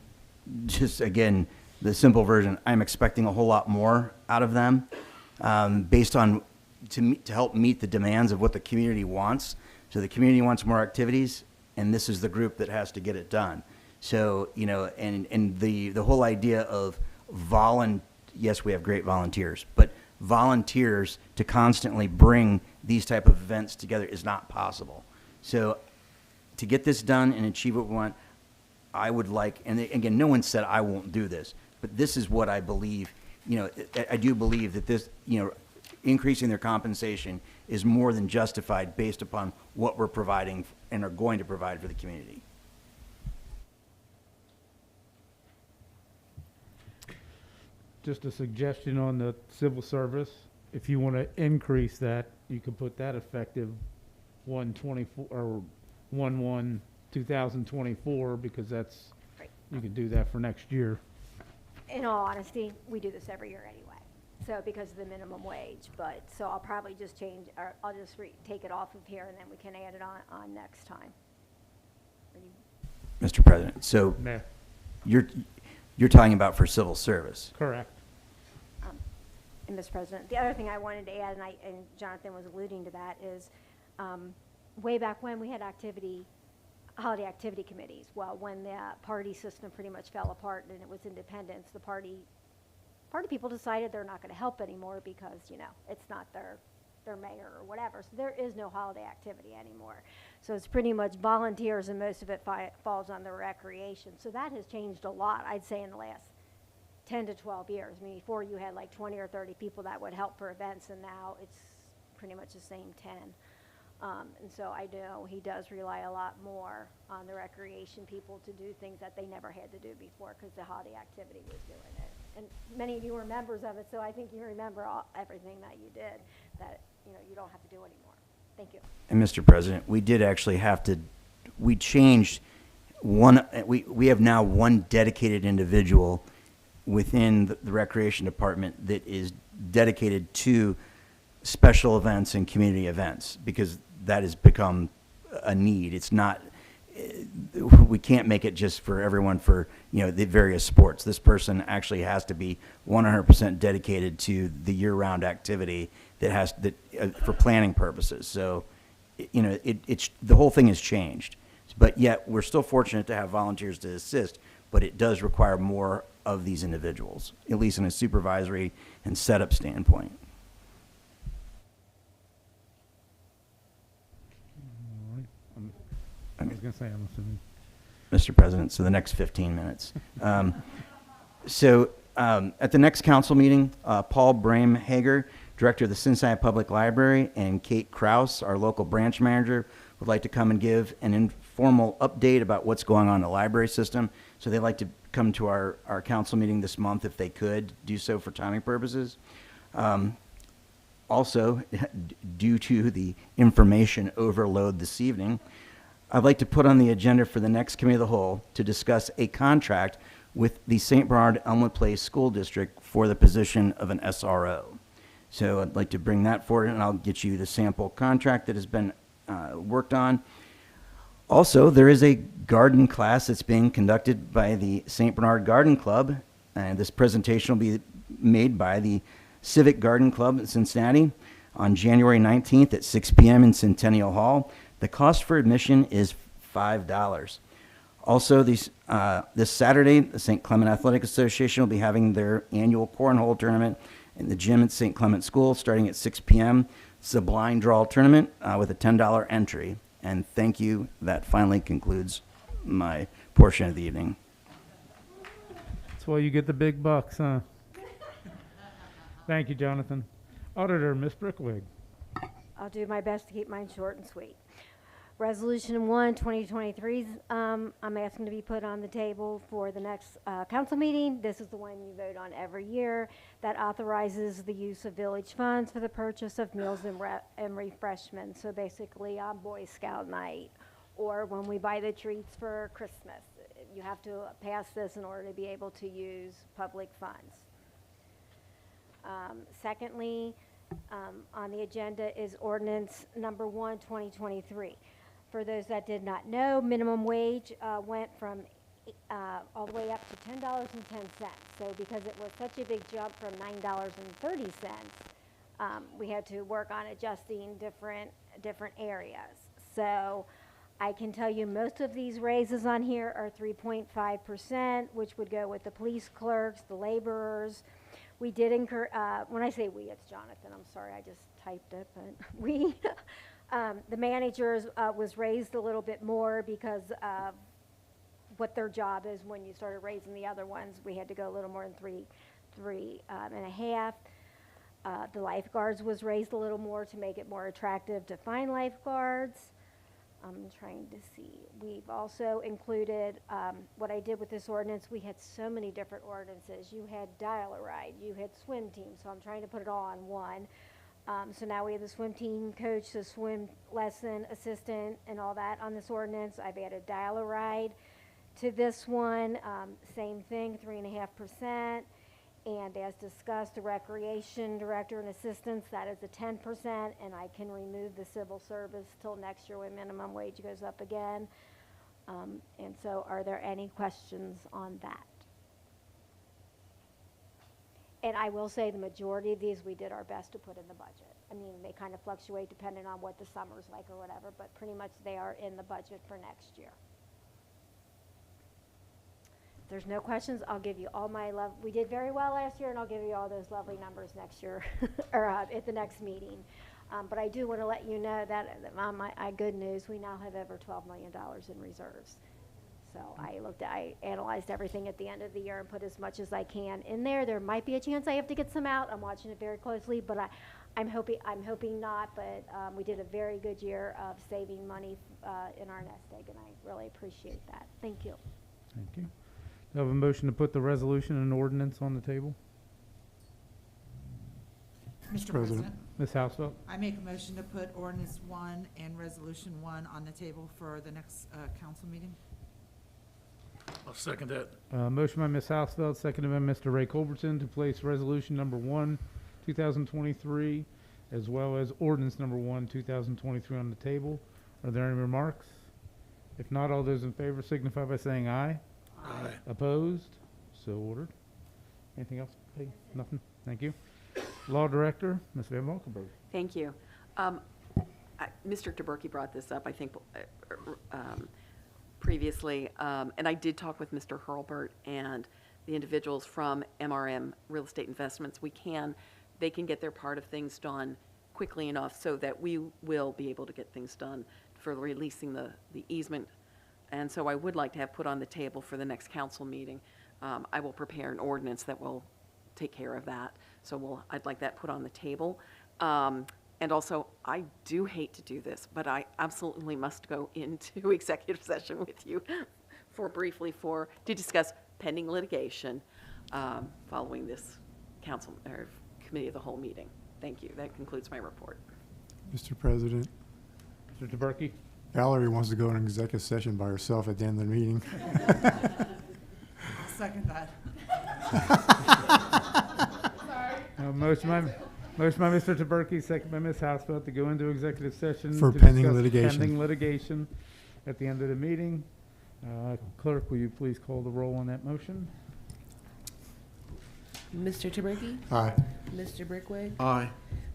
just again, the simple version, I'm expecting a whole lot more out of them, based on to help meet the demands of what the community wants. So the community wants more activities, and this is the group that has to get it done. So, and the whole idea of yes, we have great volunteers, but volunteers to constantly bring these type of events together is not possible. So to get this done and achieve what we want, I would like, and again, no one said I won't do this, but this is what I believe. I do believe that this, increasing their compensation is more than justified based upon what we're providing and are going to provide for the community. Just a suggestion on the civil service. If you want to increase that, you could put that effective 1/24 or 1/1/2024, because that's, Right. you can do that for next year. in all honesty, we do this every year anyway. So because of the minimum wage, but, so I'll probably just change, or I'll just take it off of here and then we can add it on next time. Mr. President, so Mayor. you're talking about for civil service. Correct. And Mr. President, the other thing I wanted to add, and Jonathan was alluding to that, is way back when we had holiday activity committees. Well, when the party system pretty much fell apart and it was independence, the party people decided they're not going to help anymore because, it's not their mayor or whatever. So there is no holiday activity anymore. So it's pretty much volunteers, and most of it falls on the recreation. So that has changed a lot, I'd say, in the last 10 to 12 years. I mean, before you had like 20 or 30 people that would help for events, and now it's pretty much the same 10. And so I know he does rely a lot more on the recreation people to do things that they never had to do before because the holiday activity was doing it. And many of you were members of it, so I think you remember everything that you did that, you don't have to do anymore. Thank you. And Mr. President, we did actually we changed we have now one dedicated individual within the recreation department that is dedicated to special events and community events, because that has become a need. It's not, we can't make it just for everyone for, the various sports. This person actually has to be 100% dedicated to the year-round activity for planning purposes. So, it's the whole thing has changed. But yet, we're still fortunate to have volunteers to assist, but it does require more of these individuals, at least in a supervisory and setup standpoint. I was gonna say, I'm assuming. Mr. President, so the next 15 minutes. At the next council meeting, Paul Brame-Hager, Director of the Cincinnati Public Library, and Kate Kraus, our local branch manager, would like to come and give an informal update about what's going on in the library system. So they'd like to come to our council meeting this month if they could, do so for timing purposes. Also, due to the information overload this evening, I'd like to put on the agenda for the next committee of the whole to discuss a contract with the St. Bernard Elmwood Place School District for the position of an SRO. So I'd like to bring that forward, and I'll get you the sample contract that has been worked on. Also, there is a garden class that's being conducted by the St. Bernard Garden Club, and this presentation will be made by the Civic Garden Club in Cincinnati on January 19th at 6 p.m. in Centennial Hall. The cost for admission is $5. Also, this Saturday, the St. Clement Athletic Association will be having their annual cornhole tournament in the gym at St. Clement School starting at 6 p.m. It's a blind draw tournament with a $10 entry. And thank you. That finally concludes my portion of the evening. That's why you get the big bucks, huh? Thank you, Jonathan. Auditor, Ms. Brickwig. I'll do my best to keep mine short and sweet. Resolution 1, 2023, I'm asking to be put on the table for the next council meeting. This is the one you vote on every year that authorizes the use of village funds for the purchase of meals and refreshments. So basically on Boy Scout night or when we buy the treats for Christmas. You have to pass this in order to be able to use public funds. Secondly, on the agenda is ordinance number 1, 2023. For those that did not know, minimum wage went from all the way up to $10.10. So because it was such a big jump from $9.30, we had to work on adjusting different areas. So I can tell you most of these raises on here are 3.5%, which would go with the police clerks, the laborers. We did incur, when I say we, it's Jonathan, I'm sorry, I just typed it, but we, the managers was raised a little bit more because of what their job is. When you started raising the other ones, we had to go a little more than three and a half. The lifeguards was raised a little more to make it more attractive to find lifeguards. I'm trying to see. We've also included, what I did with this ordinance, we had so many different ordinances. You had dial-a-ride, you had swim team, so I'm trying to put it all on one. So now we have the swim team coach, the swim lesson assistant, and all that on this ordinance. I've added dial-a-ride to this one, same thing, 3.5%. And as discussed, the recreation director and assistants, that is a 10%, and I can remove the civil service till next year when minimum wage goes up again. And so are there any questions on that? And I will say the majority of these we did our best to put in the budget. I mean, they kind of fluctuate depending on what the summer's like or whatever, but pretty much they are in the budget for next year. If there's no questions, I'll give you all my love. We did very well last year, and I'll give you all those lovely numbers next year or at the next meeting. But I do want to let you know that my good news, we now have over $12 million in reserves. So I analyzed everything at the end of the year and put as much as I can in there. There might be a chance I have to get some out. I'm watching it very closely, but I'm hoping not. But we did a very good year of saving money in our nest egg, and I really appreciate that. Thank you. Thank you. Do I have a motion to put the resolution and ordinance on the table? Mr. President, Ms. Housefeld? I make a motion to put ordinance 1 and resolution 1 on the table for the next council meeting. I'll second that. Motion by Ms. Housefeld, seconded by Mr. Ray Culbertson to place resolution number 1, 2023, as well as ordinance number 1, 2023 on the table. Are there any remarks? If not, all those in favor signify by saying aye. Aye. Opposed? So ordered. Anything else? Hey, nothing? Thank you. Law Director, Ms. Van Valkenburg. Thank you. Mr. Taberky brought this up, I think, previously, and I did talk with Mr. Hurlbert and the individuals from MRM Real Estate Investments. They can get their part of things done quickly enough so that we will be able to get things done for releasing the easement. And so I would like to have put on the table for the next council meeting. I will prepare an ordinance that will take care of that. So I'd like that put on the table. And also, I do hate to do this, but I absolutely must go into executive session with you briefly to discuss pending litigation following this council or committee of the whole meeting. Thank you. That concludes my report. Mr. President, Mr. DeBerke? Valerie wants to go in an executive session by herself at the end of the meeting. I'll second that. Motion by Mr. DeBerke, second by Ms. Hausfeld to go into executive session. For to pending discuss litigation. Pending litigation at the end of the meeting. Clerk, will you please call the roll on that motion? Mr. Taberky? Aye. Mr. Brickway? Aye.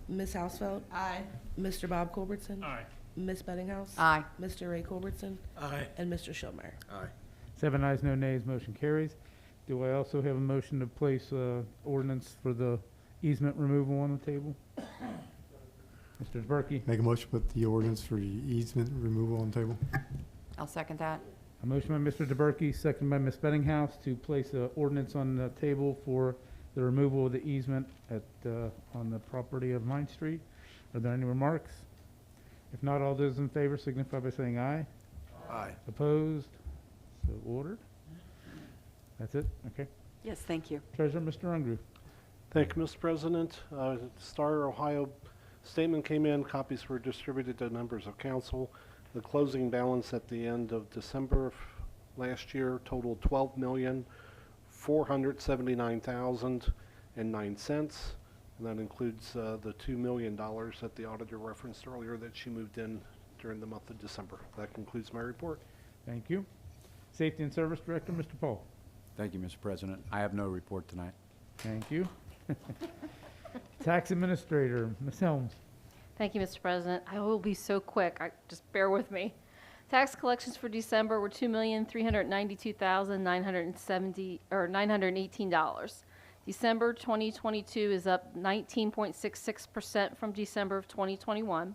Ms. Hausfeld? Aye. Mr. Bob Culbertson? Aye. Ms. Bettinghouse? Aye. Mr. Ray Culbertson? Aye. And Mr. Schulmeyer. Aye. 7 ayes, no nays, motion carries. Do I also have a motion to place ordinance for the easement removal on the table? Mr. DeBerke? Make a motion to put the ordinance for the easement removal on the table. I'll second that. A motion by Mr. DeBerke, second by Ms. Bettinghouse to place an ordinance on the table for the removal of the easement on the property of Vine Street. Are there any remarks? If not, all those in favor signify by saying aye. Aye. Opposed? So ordered. That's it? Okay. Yes, thank you. Treasurer, Mr. Ungrue. Thank you, Mr. President. Star Ohio statement came in. Copies were distributed to members of council. The closing balance at the end of December of last year totaled $12,479,009, and that includes the $2 million that the auditor referenced earlier that she moved in during the month of December. That concludes my report. Thank you. Safety and Service Director, Mr. Pohl. Thank you, Mr. President. I have no report tonight. Thank you. Tax Administrator, Ms. Helms. Thank you, Mr. President. I will be so quick. Just bear with me. Tax collections for December were $2,392,918. December 2022 is up 19.66% from December of 2021.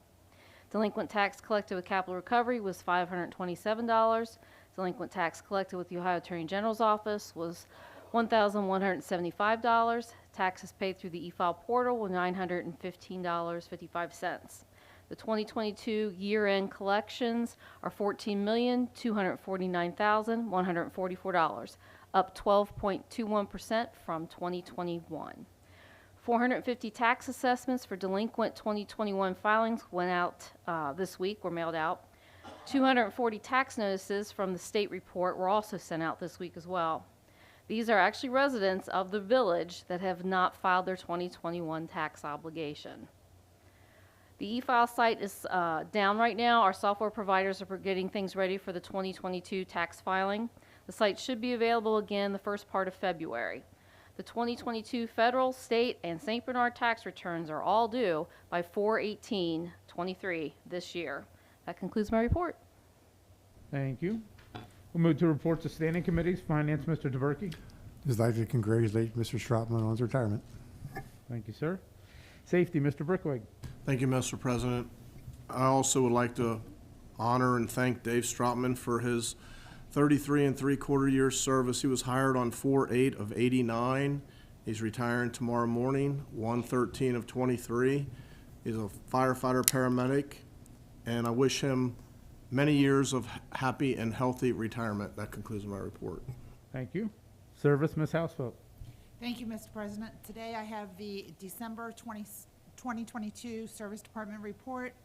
Delinquent tax collected with capital recovery was $527. Delinquent tax collected with the Ohio Attorney General's office was $1,175. Taxes paid through the e-file portal were $915.55. The 2022 year-end collections are $14,249,144, up 12.21% from 2021. 450 tax assessments for delinquent 2021 filings went out this week, were mailed out. 240 tax notices from the state report were also sent out this week as well. These are actually residents of the village that have not filed their 2021 tax obligation. The e-file site is down right now. Our software providers are getting things ready for the 2022 tax filing. The site should be available again the first part of February. The 2022 federal, state, and St. Bernard tax returns are all due by 4/18/23 this year. That concludes my report. Thank you. We'll move to reports of standing committees. Finance, Mr. DeBerke. Just like to congratulate Mr. Strotman on his retirement. Thank you, sir. Safety, Mr. Brickwig. Thank you, Mr. President. I also would like to honor and thank Dave Strotman for his 33 3/4 years service. He was hired on 4/8 of '89. He's retiring tomorrow morning, 1/13 of '23. He's a firefighter paramedic, and I wish him many years of happy and healthy retirement. That concludes my report. Thank you. Service, Ms. Hausfeld. Thank you, Mr. President. Today I have the December 2022 Service Department report.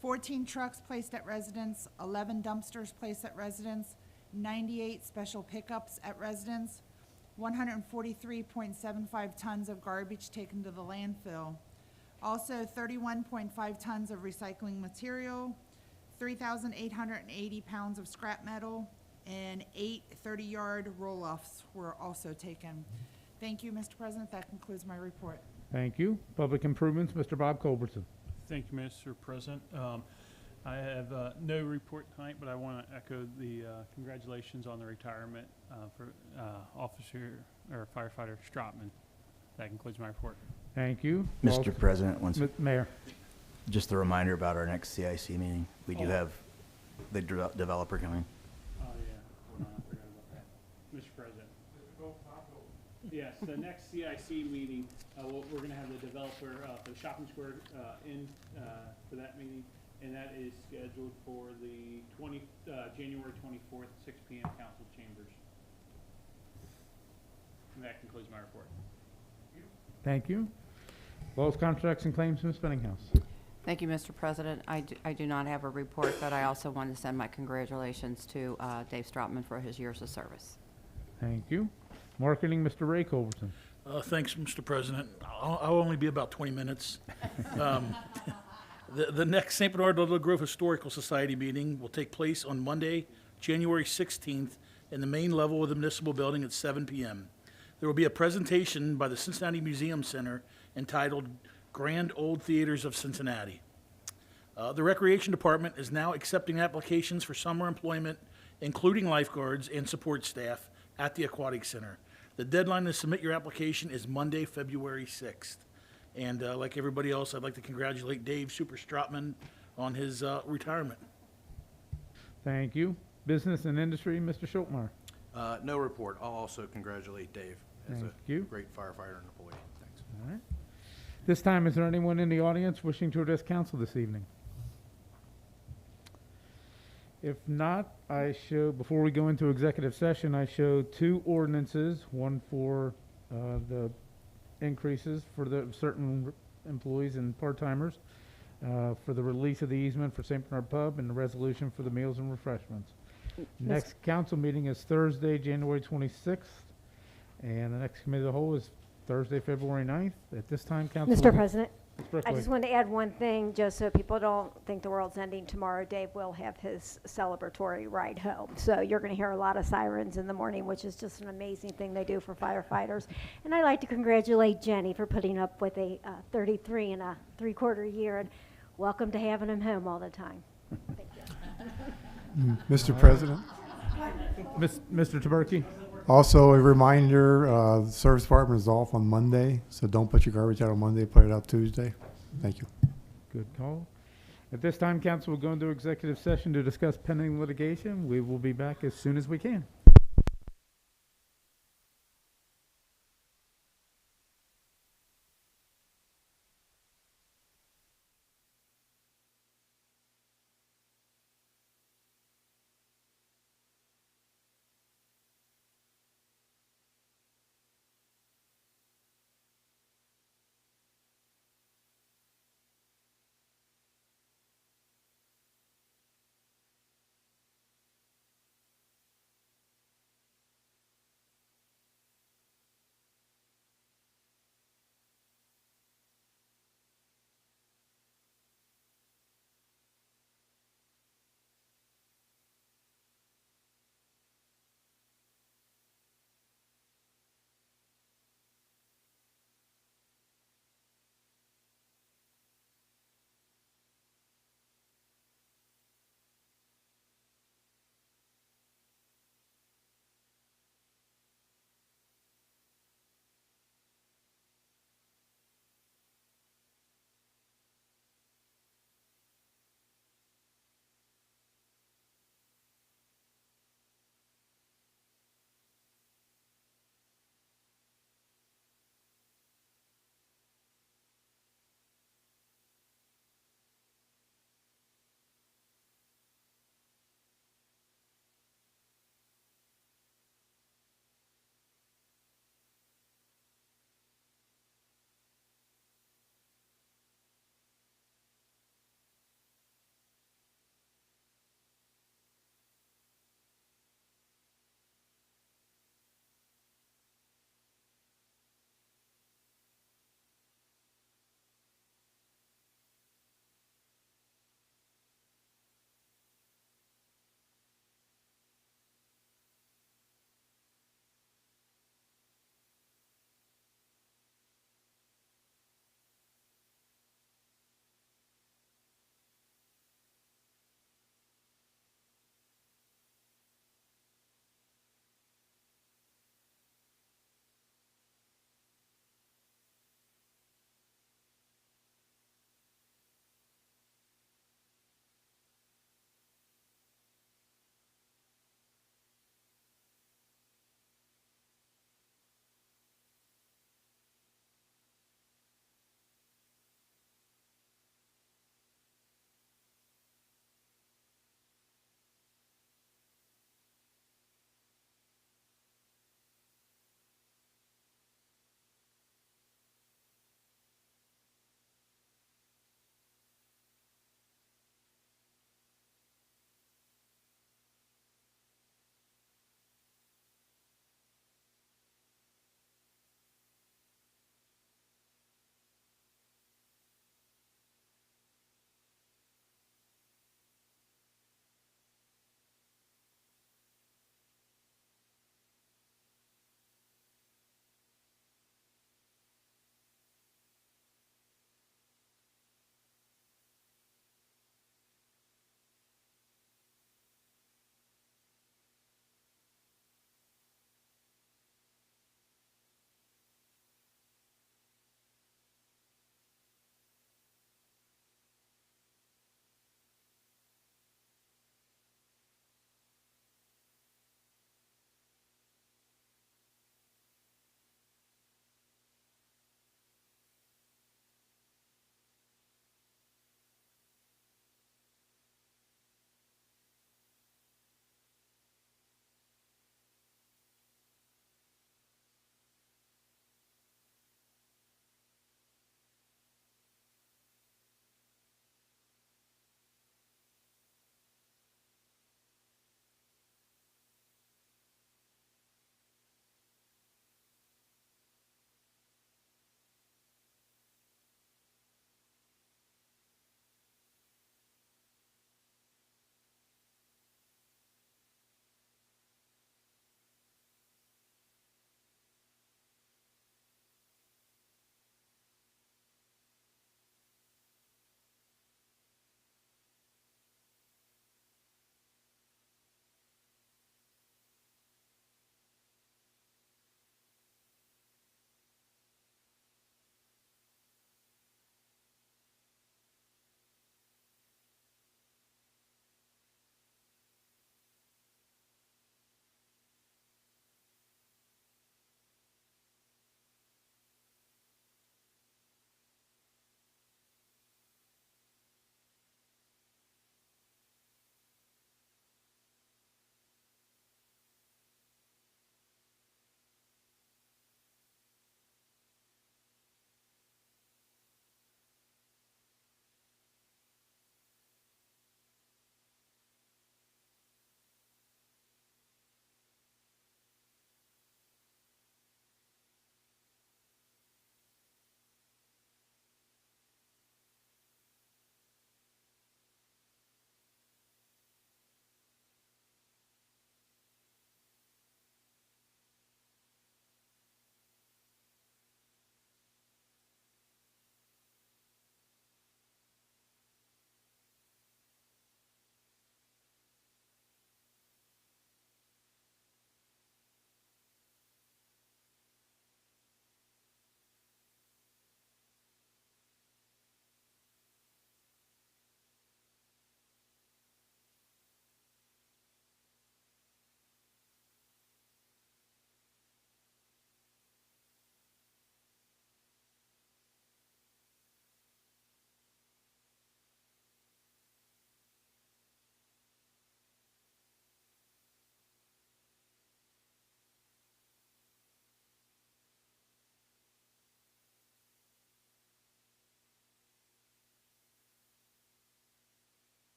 14 trucks placed at residence, 11 dumpsters placed at residence, 98 special pickups at residence, 143.75 tons of garbage taken to the landfill. Also 31.5 tons of recycling material, 3,880 pounds of scrap metal, and 8 30-yard roll-offs were also taken. Thank you, Mr. President. That concludes my report. Thank you. Public Improvements, Mr. Bob Culbertson. Thank you, Mr. President. I have no report tonight, but I want to echo the congratulations on the retirement for Officer or Firefighter Strotman. That concludes my report. Thank you. Mr. President, Mayor. just a reminder about our next CIC meeting. We do have the developer coming? Oh, yeah, hold on, I forgot about that. Mr. President. Yes, the next CIC meeting, we're gonna have the developer, for the shopping square, for that meeting, and that is scheduled for the January 24th, 6 PM, council chambers. And that concludes my report. Thank you. Laws, contracts, and claims, Ms. Benninghouse. Thank you, Mr. President. I do not have a report, but I also want to send my congratulations to Dave Stroutman for his years of service. Thank you. Marketing, Mr. Ray Culbertson. Thanks, Mr. President. I'll only be about 20 minutes. The next St. Bernard Little Grove Historical Society meeting will take place on Monday, January 16th, in the main level of the municipal building at 7 p.m. There will be a presentation by the Cincinnati Museum Center entitled Grand Old Theaters of Cincinnati. The Recreation Department is now accepting applications for summer employment, including lifeguards and support staff, at the Aquatic Center. The deadline to submit your application is Monday, February 6th. And like everybody else, I'd like to congratulate Dave Super Stroutman on his retirement. Thank you. Business and industry, Mr. Schultmeyer. No report. I'll also congratulate Dave as Thank a you. great firefighter and employee. Thanks. All right. This time, is there anyone in the audience wishing to address council this evening? If not, before we go into executive session, I show two ordinances, one for the increases for the certain employees and part-timers, for the release of the easement for St. Bernard Pub, and the resolution for the meals and refreshments. Next council meeting is Thursday, January 26th, and the next committee of the whole is Thursday, February 9th. At this time, council. Mr. President, Ms. I Brickley. just wanted to add one thing, just so people don't think the world's ending tomorrow. Dave will have his celebratory ride home. So you're going to hear a lot of sirens in the morning, which is just an amazing thing they do for firefighters. And I'd like to congratulate Jenny for putting up with a 33 and a 3/4 year, and welcome to having him home all the time. Thank you. Mr. President, Mr. Taberky? also a reminder, the service department is off on Monday, so don't put your garbage out on Monday, put it out Tuesday. Thank you. Good call. At this time, council will go into executive session to discuss pending litigation. We will be back as soon as we can.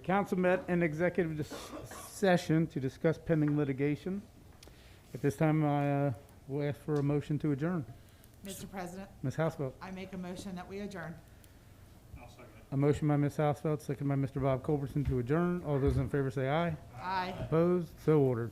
Council met in executive session to discuss pending litigation. At this time, I will ask for a motion to adjourn. Mr. President, Ms. Housefeld. I make a motion that we adjourn. A motion by Ms. Housefeld, second by Mr. Bob Culbertson to adjourn. All those in favor say aye. Aye. Opposed? So ordered.